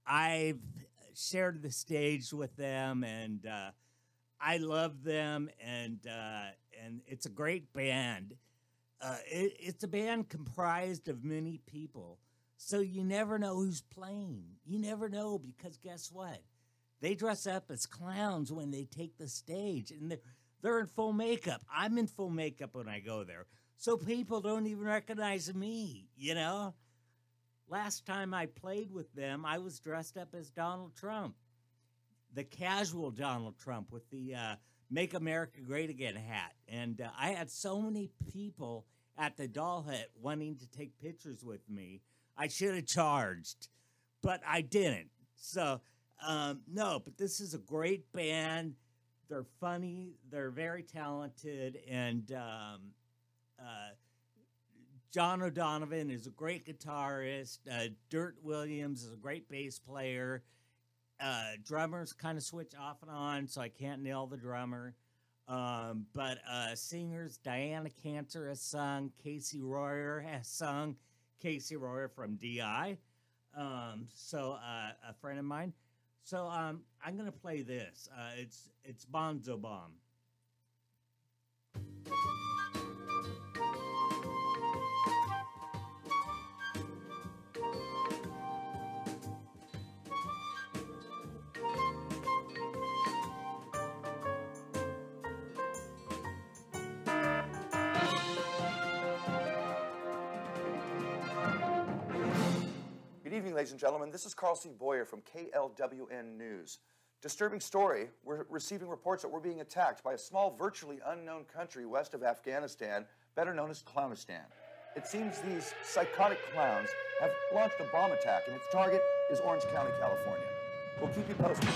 I've shared the stage with them, and I love them, and it's a great band. It's a band comprised of many people, so you never know who's playing. You never know, because guess what? They dress up as clowns when they take the stage, and they're in full makeup. I'm in full makeup when I go there, so people don't even recognize me, Last time I played with them, I was dressed up as Donald Trump, the casual Donald Trump with the Make America Great Again hat. And I had so many people at the Doll Hut wanting to take pictures with me. I should have charged, but I didn't. So, no, but this is a great band. They're funny. They're very talented. And John O'Donovan is a great guitarist. Dirt Williams is a great bass player. Drummers kind of switch off and on, so I can't nail the drummer. But singers, Diana Cantor has sung. Casey Royer has sung. Casey Royer from DI. So a friend of mine. So I'm going to play this. It's Bonzo Bomb. Good evening, ladies and gentlemen. This is Carl C. Boyer from KLWN News. Disturbing story. We're receiving reports that we're being attacked by a small, virtually unknown country west of Afghanistan, better known as Clownistan. It seems these psychotic clowns have launched a bomb attack, and its target is Orange County, California. We'll keep you posted.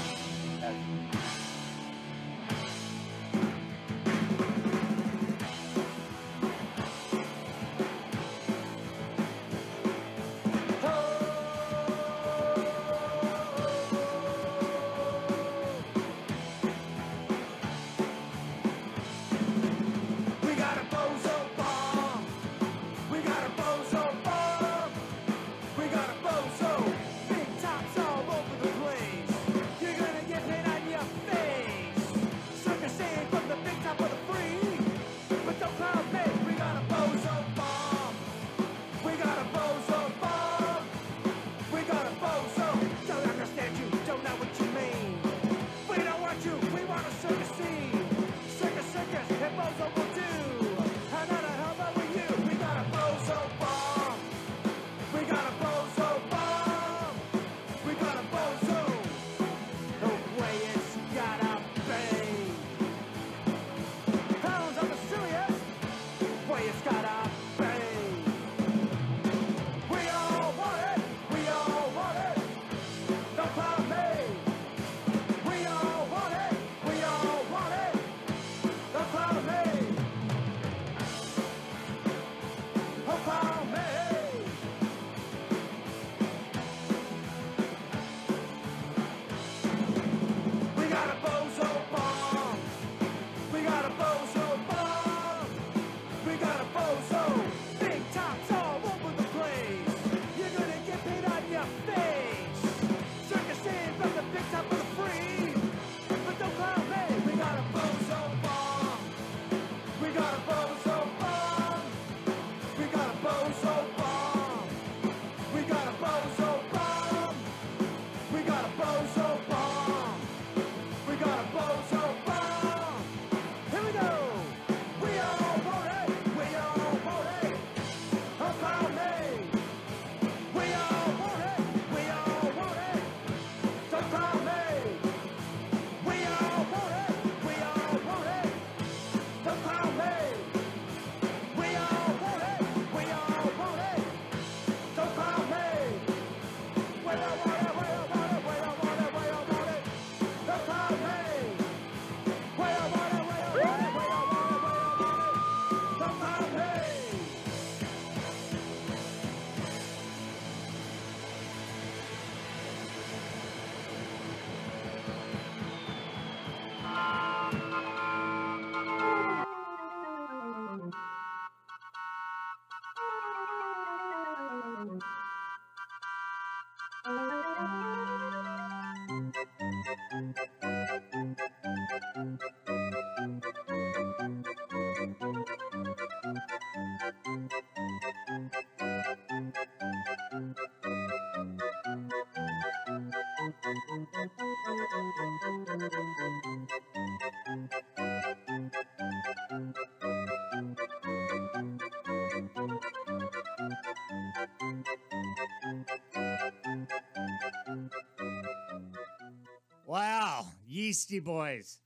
Yeasty Boys.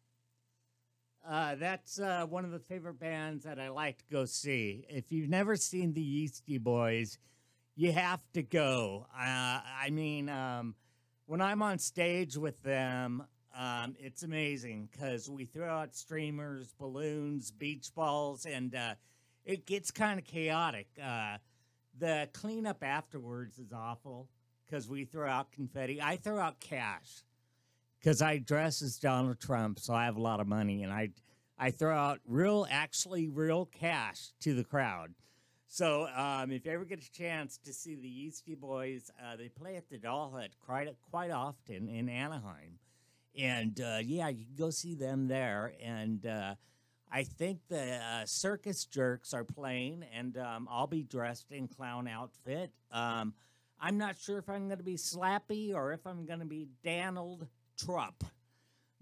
That's one of the favorite bands that I like to go see. If you've never seen the Yeasty Boys, you have to go. I mean, when I'm on stage with them, it's amazing because we throw out streamers, balloons, beach balls, and it gets kind of chaotic. The cleanup afterwards is awful because we throw out confetti. I throw out cash because I dress as Donald Trump, so I have a lot of money, and I throw out real cash to the crowd. So if you ever get a chance to see the Yeasty Boys, they play at the Dollhead quite often in Anaheim. And, yeah, you can go see them there. And I think the Circus Jerks are playing, and I'll be dressed in clown outfit. I'm not sure if I'm going to be Slappy or if I'm going to be Donald Trump.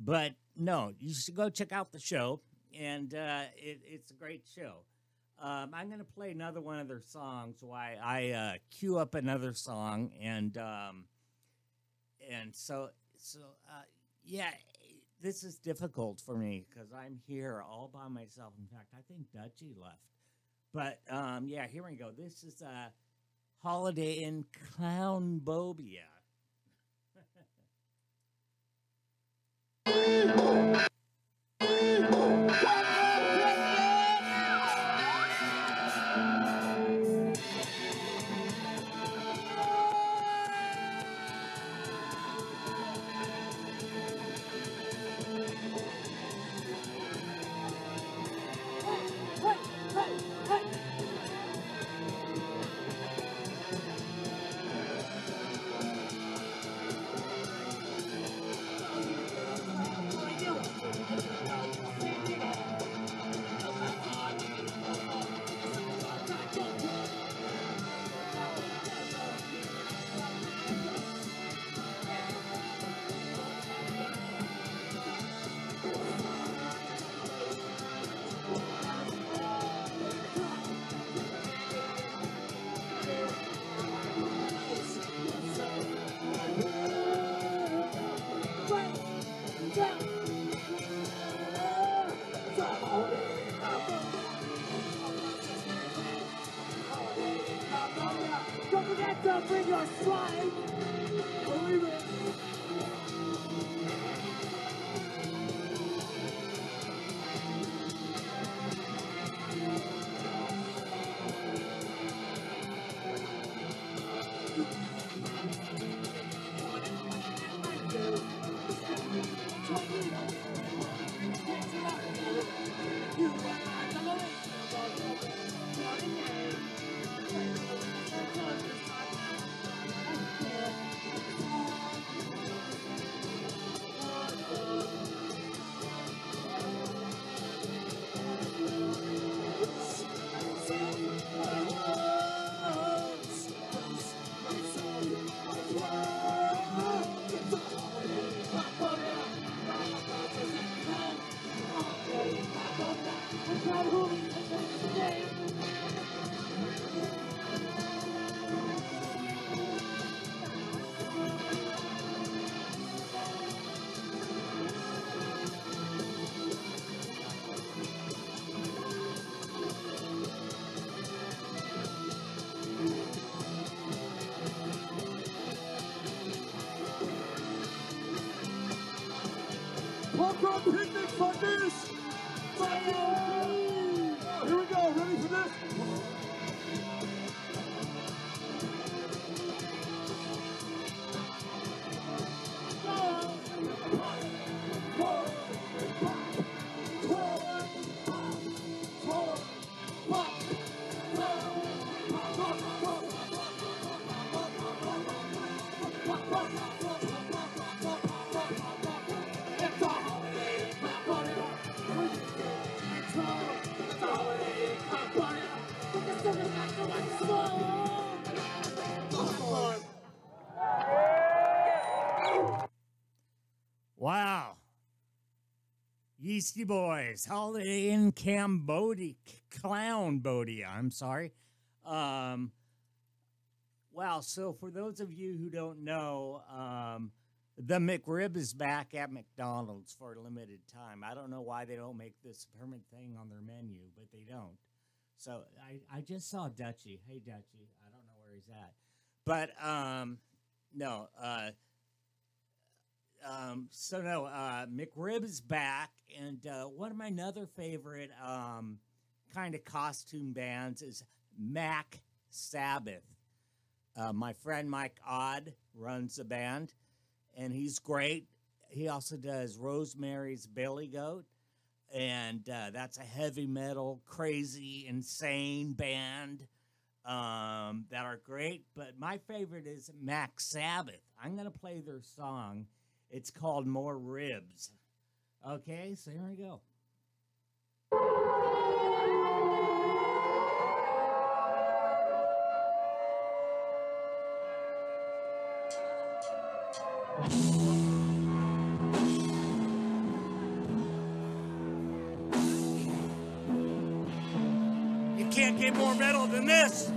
But, no, you should go check out the show, and it's a great show. I'm going to play another one of their songs while I queue up another song, and so yeah, this is difficult for me because I'm here all by myself. In fact, I think Dutchie left. But, yeah, here we go. This is Holiday in Clownbobia. Don't forget to bring your slide. Believe it. Popcorn picnic for this! Here we go, ready for this? Wow. Yeasty Boys, Holiday in Clownbobia, I'm sorry. Wow, so for those of you who don't know, The McRib is back at McDonald's for a limited time. I don't know why they don't make this a permanent thing on their menu, but they don't. So I just saw Dutchie. Hey, Dutchie. I don't know where he's at. But, no. McRib is back. And one of my other favorite kind of costume bands is Mac Sabbath. My friend Mike Odd runs the band. And he's great. He also does Rosemary's Billy Goat. And that's a heavy metal, crazy, insane band that are great. But my favorite is Mac Sabbath. I'm going to play their song. It's called More Ribs. Okay, so here we go. You can't get more metal than this.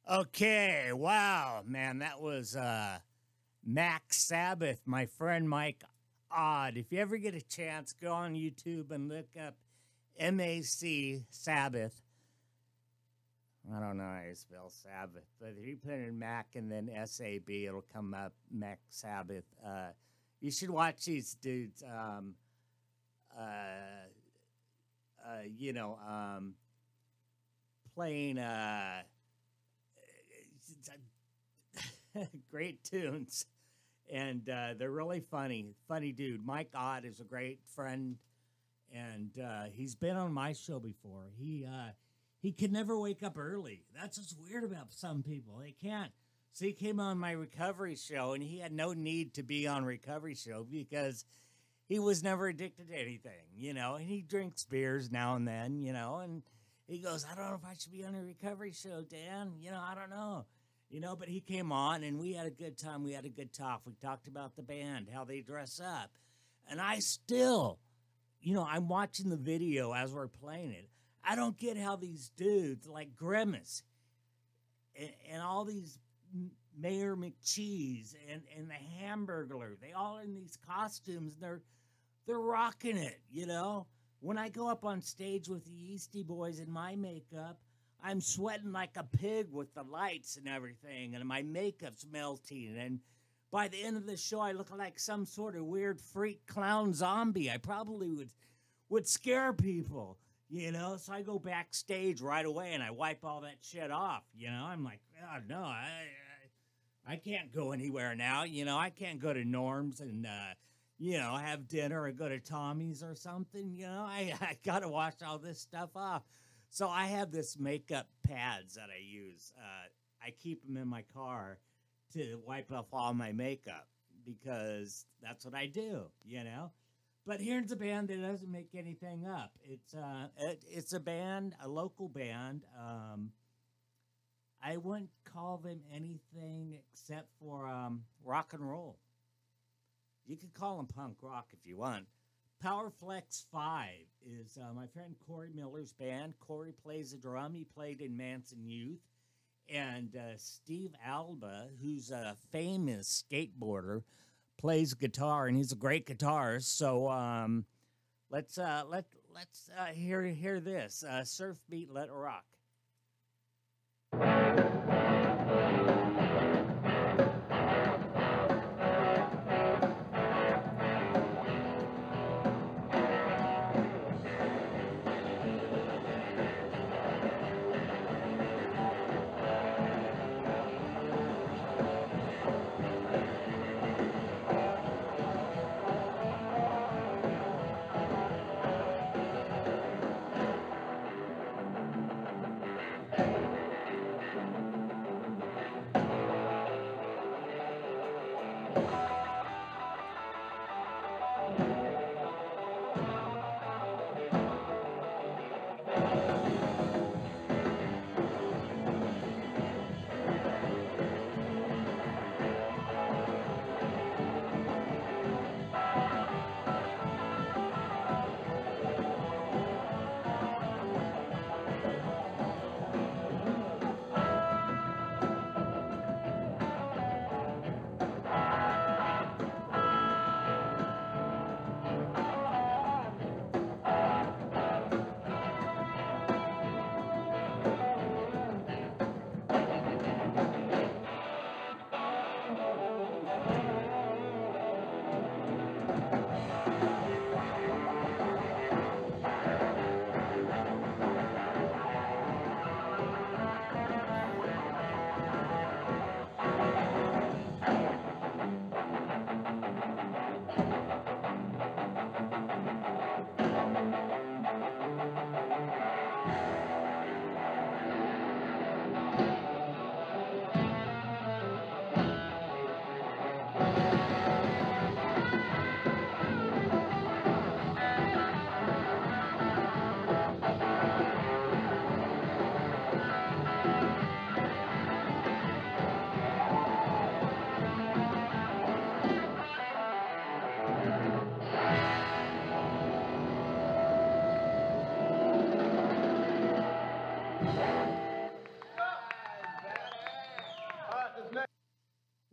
Okay, wow, man, that was Max Sabbath, my friend Mike Odd. If you ever get a chance, go on YouTube and look up MAC Sabbath. I don't know how you spell Sabbath, but if you put in Mac and then SAB, it'll come up, Mac Sabbath. You should watch these dudes, playing great tunes. And they're really funny. Funny dude. Mike Ott is a great friend, and he's been on my show before. He can never wake up early. That's what's weird about some people. They can't. So he came on my recovery show, and he had no need to be on recovery show because he was never addicted to anything, and he drinks beers now and then, and he goes, I don't know if I should be on a recovery show, Dan. I don't know. But he came on, and we had a good time. We had a good talk. We talked about the band, how they dress up. And I still, I'm watching the video as we're playing it. I don't get how these dudes like Grimace and all these Mayor McCheese and the Hamburglar, they all in these costumes, and they're rocking it, When I go up on stage with the Yeasty Boys in my makeup, I'm sweating like a pig with the lights and everything, and my makeup's melting, and by the end of the show, I look like some sort of weird freak clown zombie. I probably would scare people, You know, so I go backstage right away and I wipe all that shit off. You know, I'm like, oh, no, I can't go anywhere now. You know, I can't go to Norm's and, you know, have dinner or go to Tommy's or something. You know, I got to wash all this stuff off. So I have this makeup pads that I use. I keep them in my car to wipe off all my makeup because that's what I do, you know. But here's a band that doesn't make anything up. It's a band, a local band. I wouldn't call them anything except for rock and roll. You could call them punk rock if you want. Powerflex 5 is my friend Corey Miller's band. Corey plays the drum. He played in Manson Youth. And Steve Alba, who's a famous skateboarder, plays guitar, and he's a great guitarist. So let's hear this. Surf Beat, Let It Rock.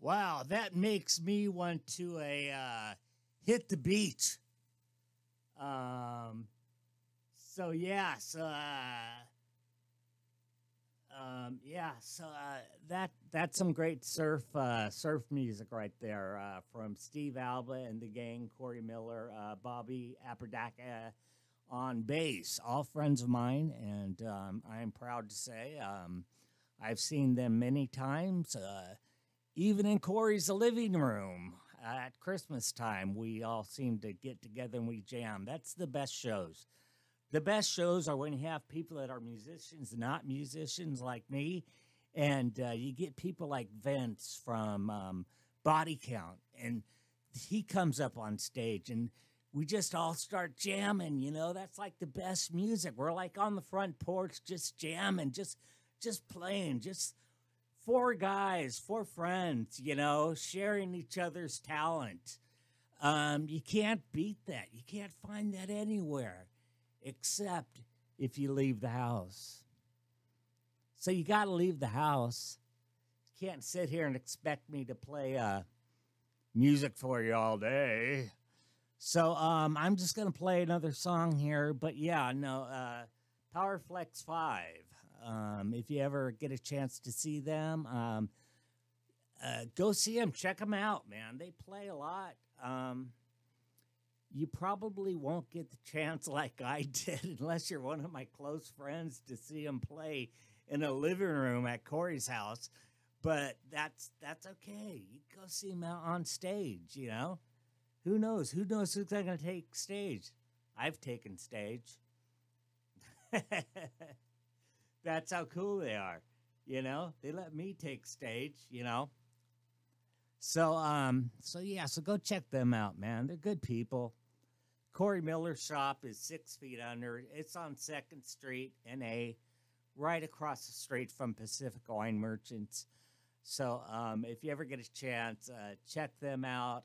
Wow, that makes me want to hit the beach. So yeah, that's some great surf music right there from Steve Alba and the gang, Corey Miller, Bobby Aperdaka on bass, all friends of mine, and I am proud to say I've seen them many times. Even in Corey's living room at Christmas time, we all seem to get together and we jam. That's the best shows. The best shows are when you have people that are musicians, not musicians like me, and you get people like Vince from Body Count, and he comes up on stage, and we just all start jamming, you know? That's like the best music. We're like on the front porch just jamming, just playing, just four guys, four friends, you know, sharing each other's talent. You can't beat that. You can't find that anywhere except if you leave the house. So you got to leave the house. You can't sit here and expect me to play music for you all day. So I'm just going to play another song here. But yeah, no, Powerflex 5. If you ever get a chance to see them, go see them. Check them out, man. They play a lot. you probably won't get the chance like I did unless you're one of my close friends to see him play in a living room at Corey's house. But that's okay. You go see him out on stage, you know? Who knows? Who knows who's going to take stage? I've taken stage. That's how cool they are, you know? They let me take stage, you know? So go check them out, man. They're good people. Corey Miller's shop is 6 feet under. It's on 2nd Street, NA, right across the street from Pacific Wine Merchants. So if you ever get a chance, check them out.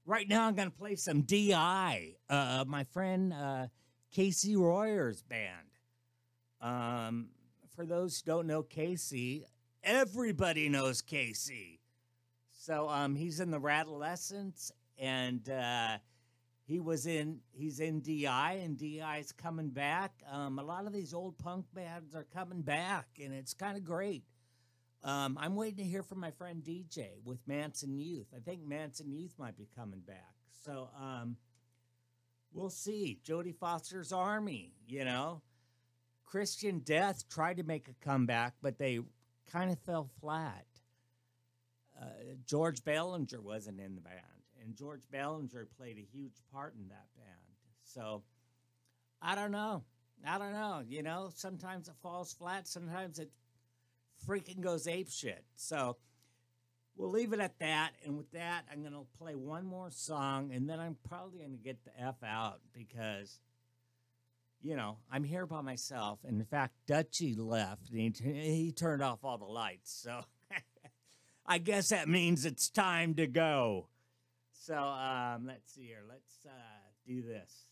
Right now, I'm going to play some DI, my friend Casey Royer's band. For those who don't know Casey, everybody knows Casey. So he's in the Radolescents, and he's in DI, and DI's coming back. A lot of these old punk bands are coming back, and it's kind of great. I'm waiting to hear from my friend DJ with Manson Youth. I think Manson Youth might be coming back. So we'll see. Jodie Foster's Army, you know. Christian Death tried to make a comeback, but they kind of fell flat. George Bellinger wasn't in the band, and George Bellinger played a huge part in that band. So I don't know. You know, sometimes it falls flat. Sometimes it freaking goes apeshit. So we'll leave it at that. And with that, I'm going to play one more song, and then I'm probably going to get the F out because, you know, I'm here by myself. And in fact, Dutchie left, and he turned off all the lights. So I guess that means it's time to go. So let's see here. Let's do this.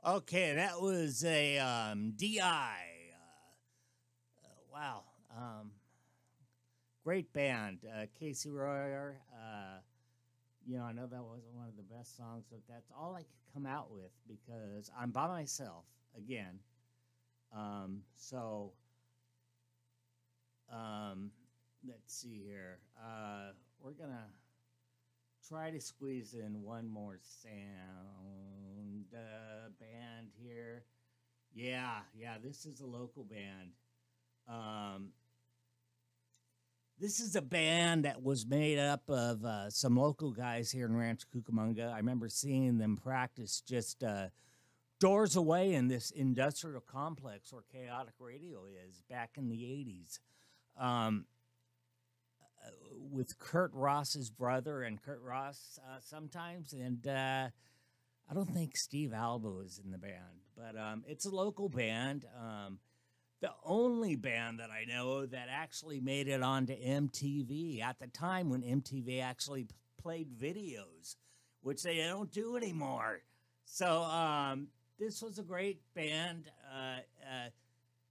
Okay, that was a DI. Wow. Great band. Casey Royer. You know, I know that wasn't one of the best songs, but that's all I could come out with because I'm by myself again. Let's see here. We're going to try to squeeze in one more sound band here. Yeah, this is a local band. This is a band that was made up of some local guys here in Rancho Cucamonga. I remember seeing them practice just doors away in this industrial complex where Chaotic Radio is back in the 80s. With Kurt Ross's brother and Kurt Ross sometimes. And I don't think Steve Albo is in the band. But it's a local band. the only band that I know that actually made it onto MTV at the time when MTV actually played videos, which they don't do anymore. So this was a great band.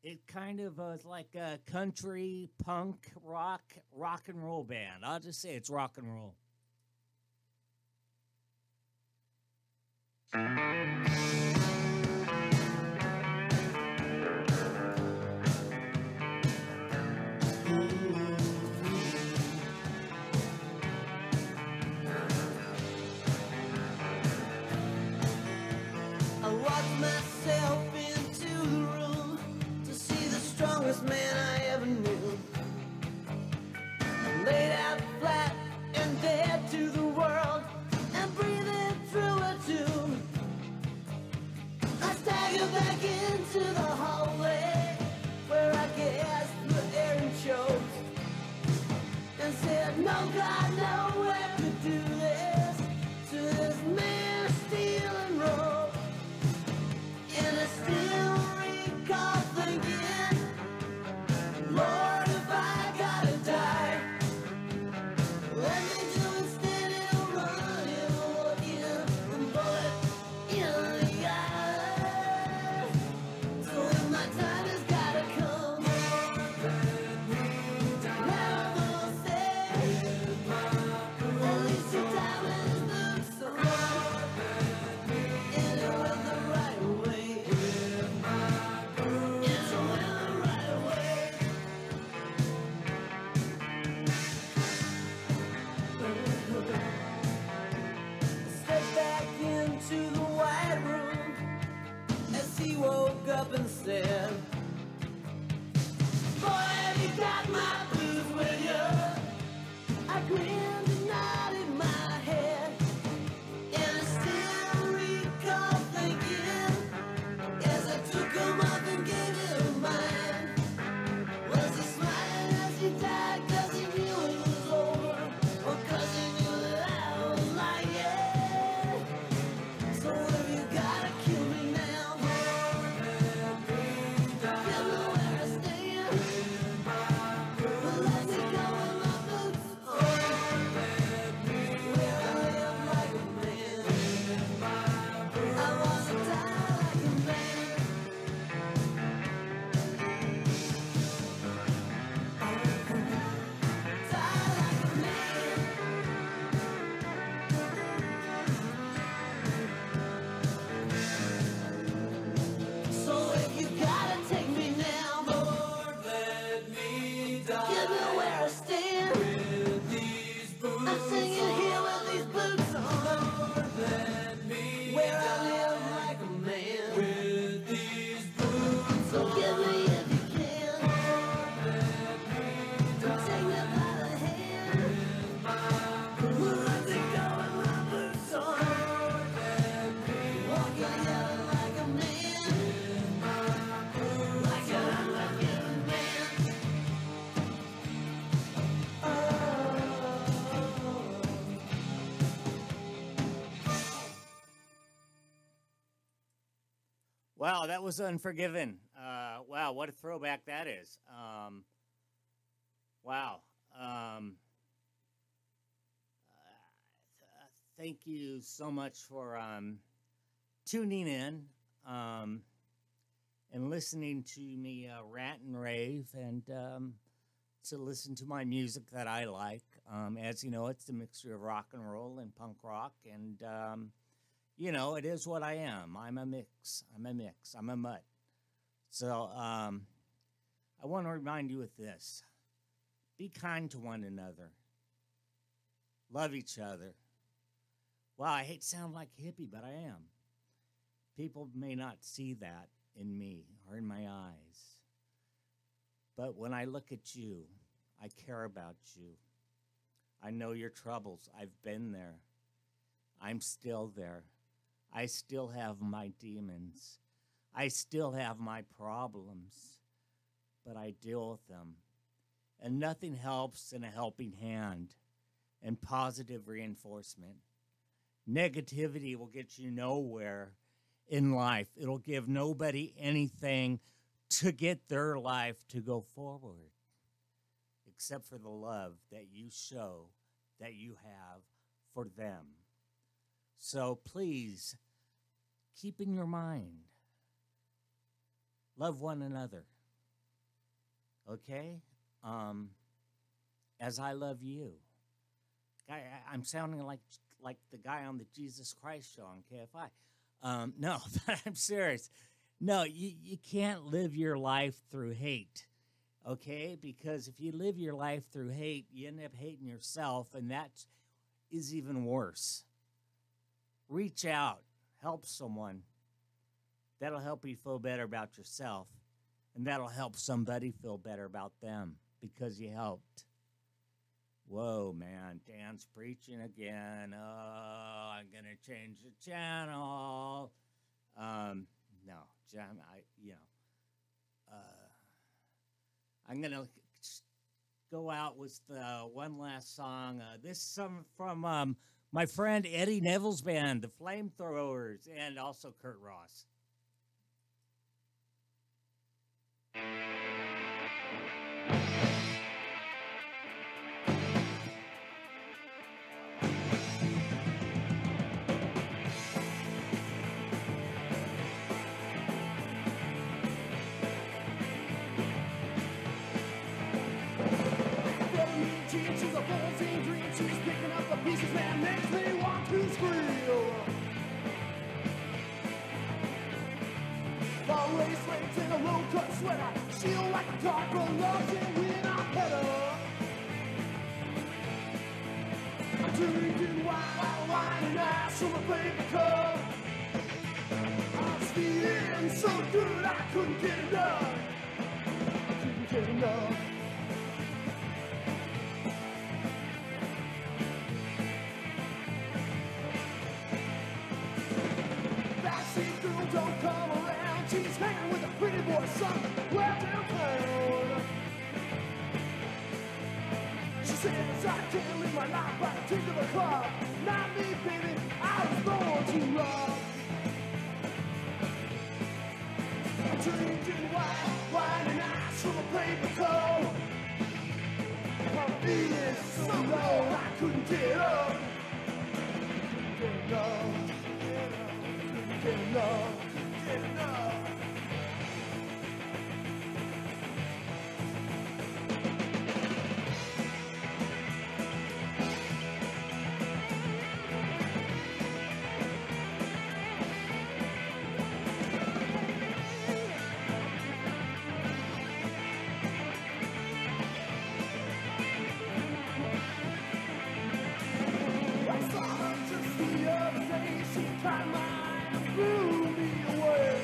It kind of was like a country, punk, rock and roll band. I'll just say it's rock and roll. I walked myself into the room to see the strongest man I ever knew. I laid out flat and dead to the world and breathing through a tube. I staggered back into the hallway where I gasped for air and choked and said, no God, no way could do this to this man stealing rope. And I still recall thinking, Lord, if I gotta die, let me do instead of running, looking a bullet in the eye. So if my time has gotta come, never say, at least your time is boots on, and it went the right way. It's went the right way. Stepped back into the white room as he woke up and said, boy, have you got my blues with you? I grinned and nodded my head, and I still recall thinking, as I took him up and gave him mine, was he smiling as he died 'cause he knew it was over, or 'cause he knew that I was lying? So if you gotta kill me now, you know where I stand. But let me go in my boots on, where I live like a man. I wanna die like a man. Die like a man. So if you gotta take me now, Lord, let me die. Give me where I stand with these boots. I'm singing here with these boots on. Lord, let me where I live like a man with these boots. So give me if you can. Take me by the hand. We'll let it go with my boots on. Walking out like a man, like an unforgiven man. Wow, that was Unforgiven. Wow, what a throwback that is. Wow. Thank you so much for tuning in and listening to me rant and rave and to listen to my music that I like. As you know, it's a mixture of rock and roll and punk rock, and you know, it is what I am. I'm a mix. I'm a mutt. So I want to remind you with this. Be kind to one another. Love each other. Wow, I hate to sound like a hippie, but I am. People may not see that in me or in my eyes. But when I look at you, I care about you. I know your troubles. I've been there. I'm still there. I still have my demons. I still have my problems. But I deal with them. And nothing helps than a helping hand and positive reinforcement. Negativity will get you nowhere in life. It'll give nobody anything to get their life to go forward, except for the love that you show, that you have for them. So please, keep in your mind, love one another, okay? As I love you. I'm sounding like the guy on the Jesus Christ show on KFI. No, but I'm serious. No, you can't live your life through hate, okay? Because if you live your life through hate, you end up hating yourself, and that is even worse. Reach out, help someone. That'll help you feel better about yourself, and that'll help somebody feel better about them because you helped. Whoa, man, Dan's preaching again. Oh, I'm going to change the channel. No, John, I'm going to go out with one last song. This is some from my friend Eddie Neville's band, the Flamethrowers, and also Kurt Ross. She's a pulsing dream. She's picking up the pieces that makes me want to squeal. My waist legs in a low-cut sweater. She'll like a dark reluctant when I pet her. I'm drinking wine and ice from a paper cup. I'm feeling so good I couldn't get enough. I couldn't get enough. Don't come around, she's hanging with a pretty boy somewhere downtown. She says I can't live my life by the tick of the clock. Not me, baby, I was born to rock. I'm drinking wine and ice from a paper cup. I'm feeling so low I couldn't get up. Couldn't get up. Get enough, get enough. I saw her just the other day, she cried my blew me away.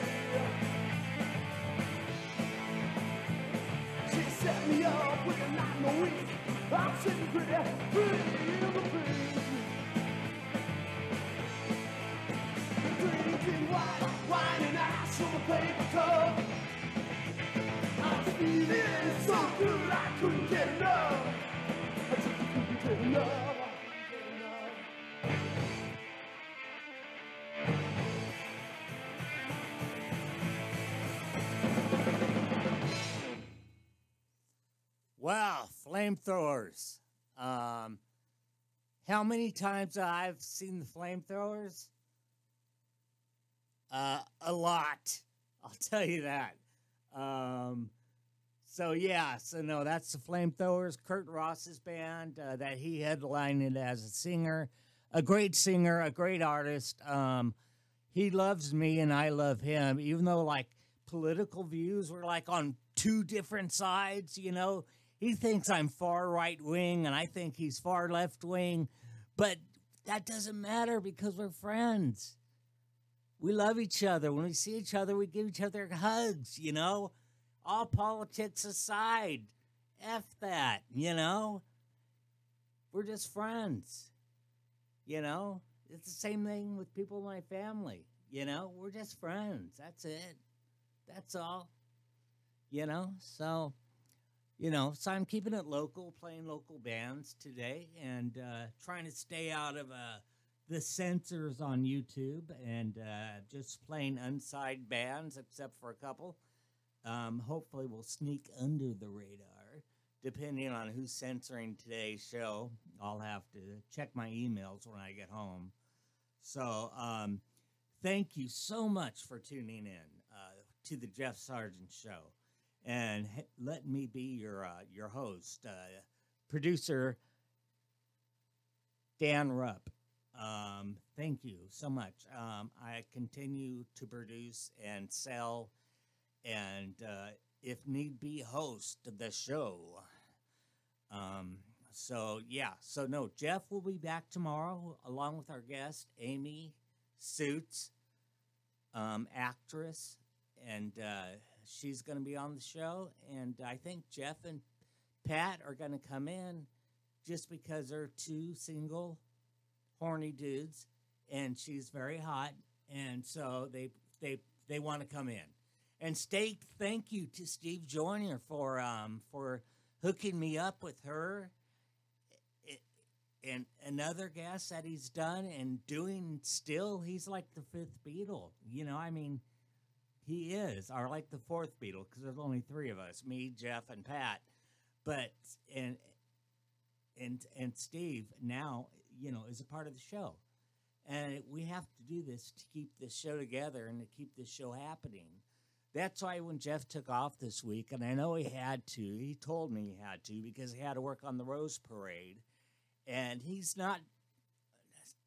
She set me up with a night in a week. I'm sitting pretty in the pink. Drinking wine and ice from a paper cup. I'm feeling so good I couldn't get enough. I just couldn't get enough. Wow, Flamethrowers. How many times I've seen the Flamethrowers? A lot. I'll tell you that. So no, that's the Flamethrowers, Kurt Ross's band that he headlined as a singer, a great artist. He loves me and I love him, even though like political views were like on two different sides, you know. He thinks I'm far right wing and I think he's far left wing, but that doesn't matter because we're friends. We love each other. When we see each other, we give each other hugs, you know. All politics aside, F that, you know. We're just friends, you know. It's the same thing with people in my family, you know. We're just friends. That's it. That's all, you know. So I'm keeping it local, playing local bands today, and trying to stay out of the censors on YouTube, and just playing unsigned bands, except for a couple. hopefully will sneak under the radar, depending on who's censoring today's show. I'll have to check my emails when I get home. So, thank you so much for tuning in to the Jeff Sargent Show, and let me be your host, producer Dan Rupp. Thank you so much. I continue to produce and sell, and if need be, host the show. So no, Jeff will be back tomorrow along with our guest Amy Suits, actress, and she's going to be on the show. And I think Jeff and Pat are going to come in just because they're two single, horny dudes, and she's very hot, and so they want to come in. And thank you to Steve Joyner for hooking me up with her and another guest that he's done and doing still. He's like the fifth Beatle, I mean, he is, or like the fourth Beatle, because there's only three of us, me, Jeff, and Pat. But and Steve now, is a part of the show, and we have to do this to keep this show together and to keep this show happening. That's why when Jeff took off this week, and I know he told me he had to because he had to work on the Rose Parade, and he's not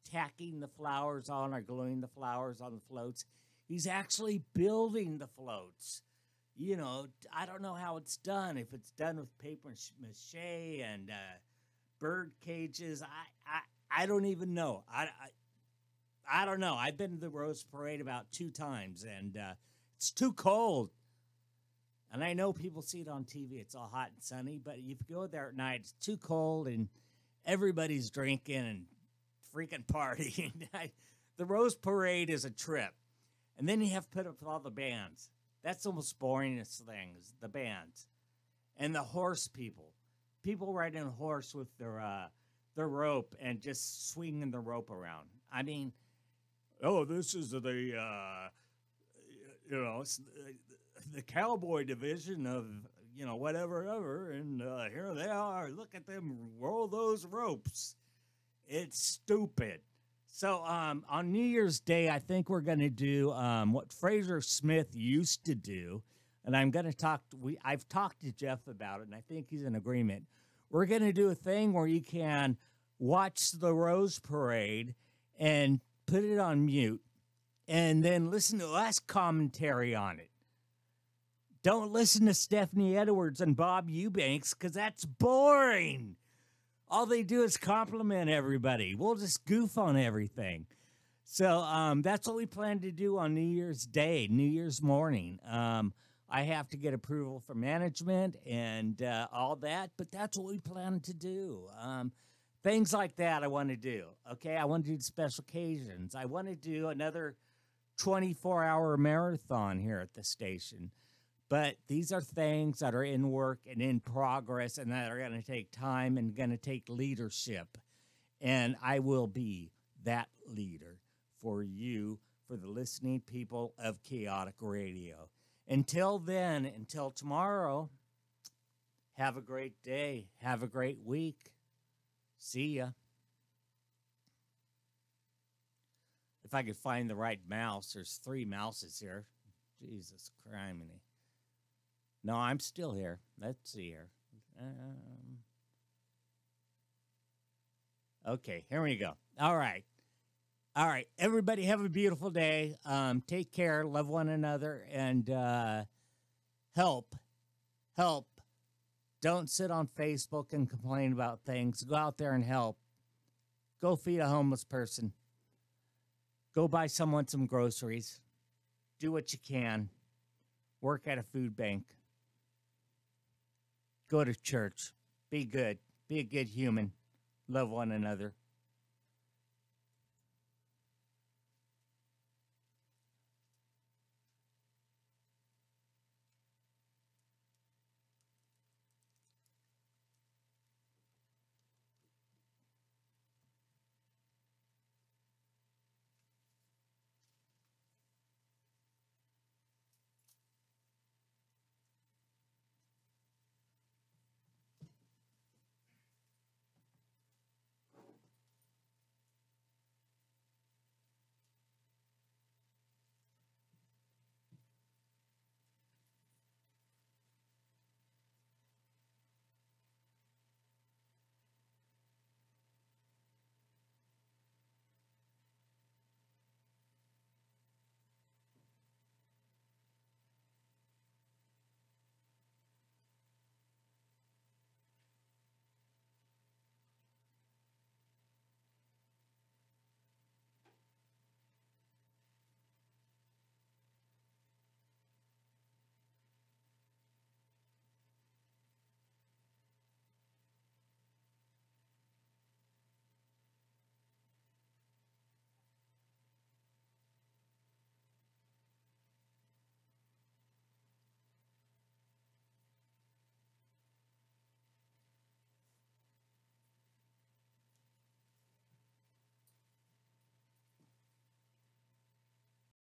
tacking the flowers on or gluing the flowers on the floats. He's actually building the floats. I don't know how it's done, if it's done with paper mache and bird cages. I don't even know. I don't know. I've been to the Rose Parade about 2 times, and it's too cold. And I know people see it on TV. It's all hot and sunny, but if you go there at night, it's too cold, and everybody's drinking and freaking partying. The Rose Parade is a trip. And then you have to put up with all the bands. That's the most boringest thing, is the bands. And the horse people. People riding a horse with their rope and just swinging the rope around. I mean, this is the cowboy division of, whatever, and here they are. Look at them roll those ropes. It's stupid. So on New Year's Day, I think we're going to do what Fraser Smith used to do, and I'm going to I've talked to Jeff about it, and I think he's in agreement. We're going to do a thing where you can watch the Rose Parade and put it on mute, and then listen to us commentary on it. Don't listen to Stephanie Edwards and Bob Eubanks, because that's boring. All they do is compliment everybody. We'll just goof on everything. So that's what we plan to do on New Year's Day, New Year's morning. I have to get approval from management and all that, but that's what we plan to do. Things like that I want to do, okay? I want to do special occasions. I want to do another 24-hour marathon here at the station. But these are things that are in work and in progress and that are going to take time and going to take leadership. And I will be that leader for you, for the listening people of Chaotic Radio. Until then, until tomorrow, have a great day. Have a great week. See ya. If I could find the right mouse, there's 3 mouses here. Jesus criminy. No, I'm still here. Let's see here. Okay, here we go. All right. Everybody have a beautiful day. Take care. Love one another. And help. Don't sit on Facebook and complain about things. Go out there and help. Go feed a homeless person. Go buy someone some groceries. Do what you can. Work at a food bank. Go to church. Be good. Be a good human. Love one another.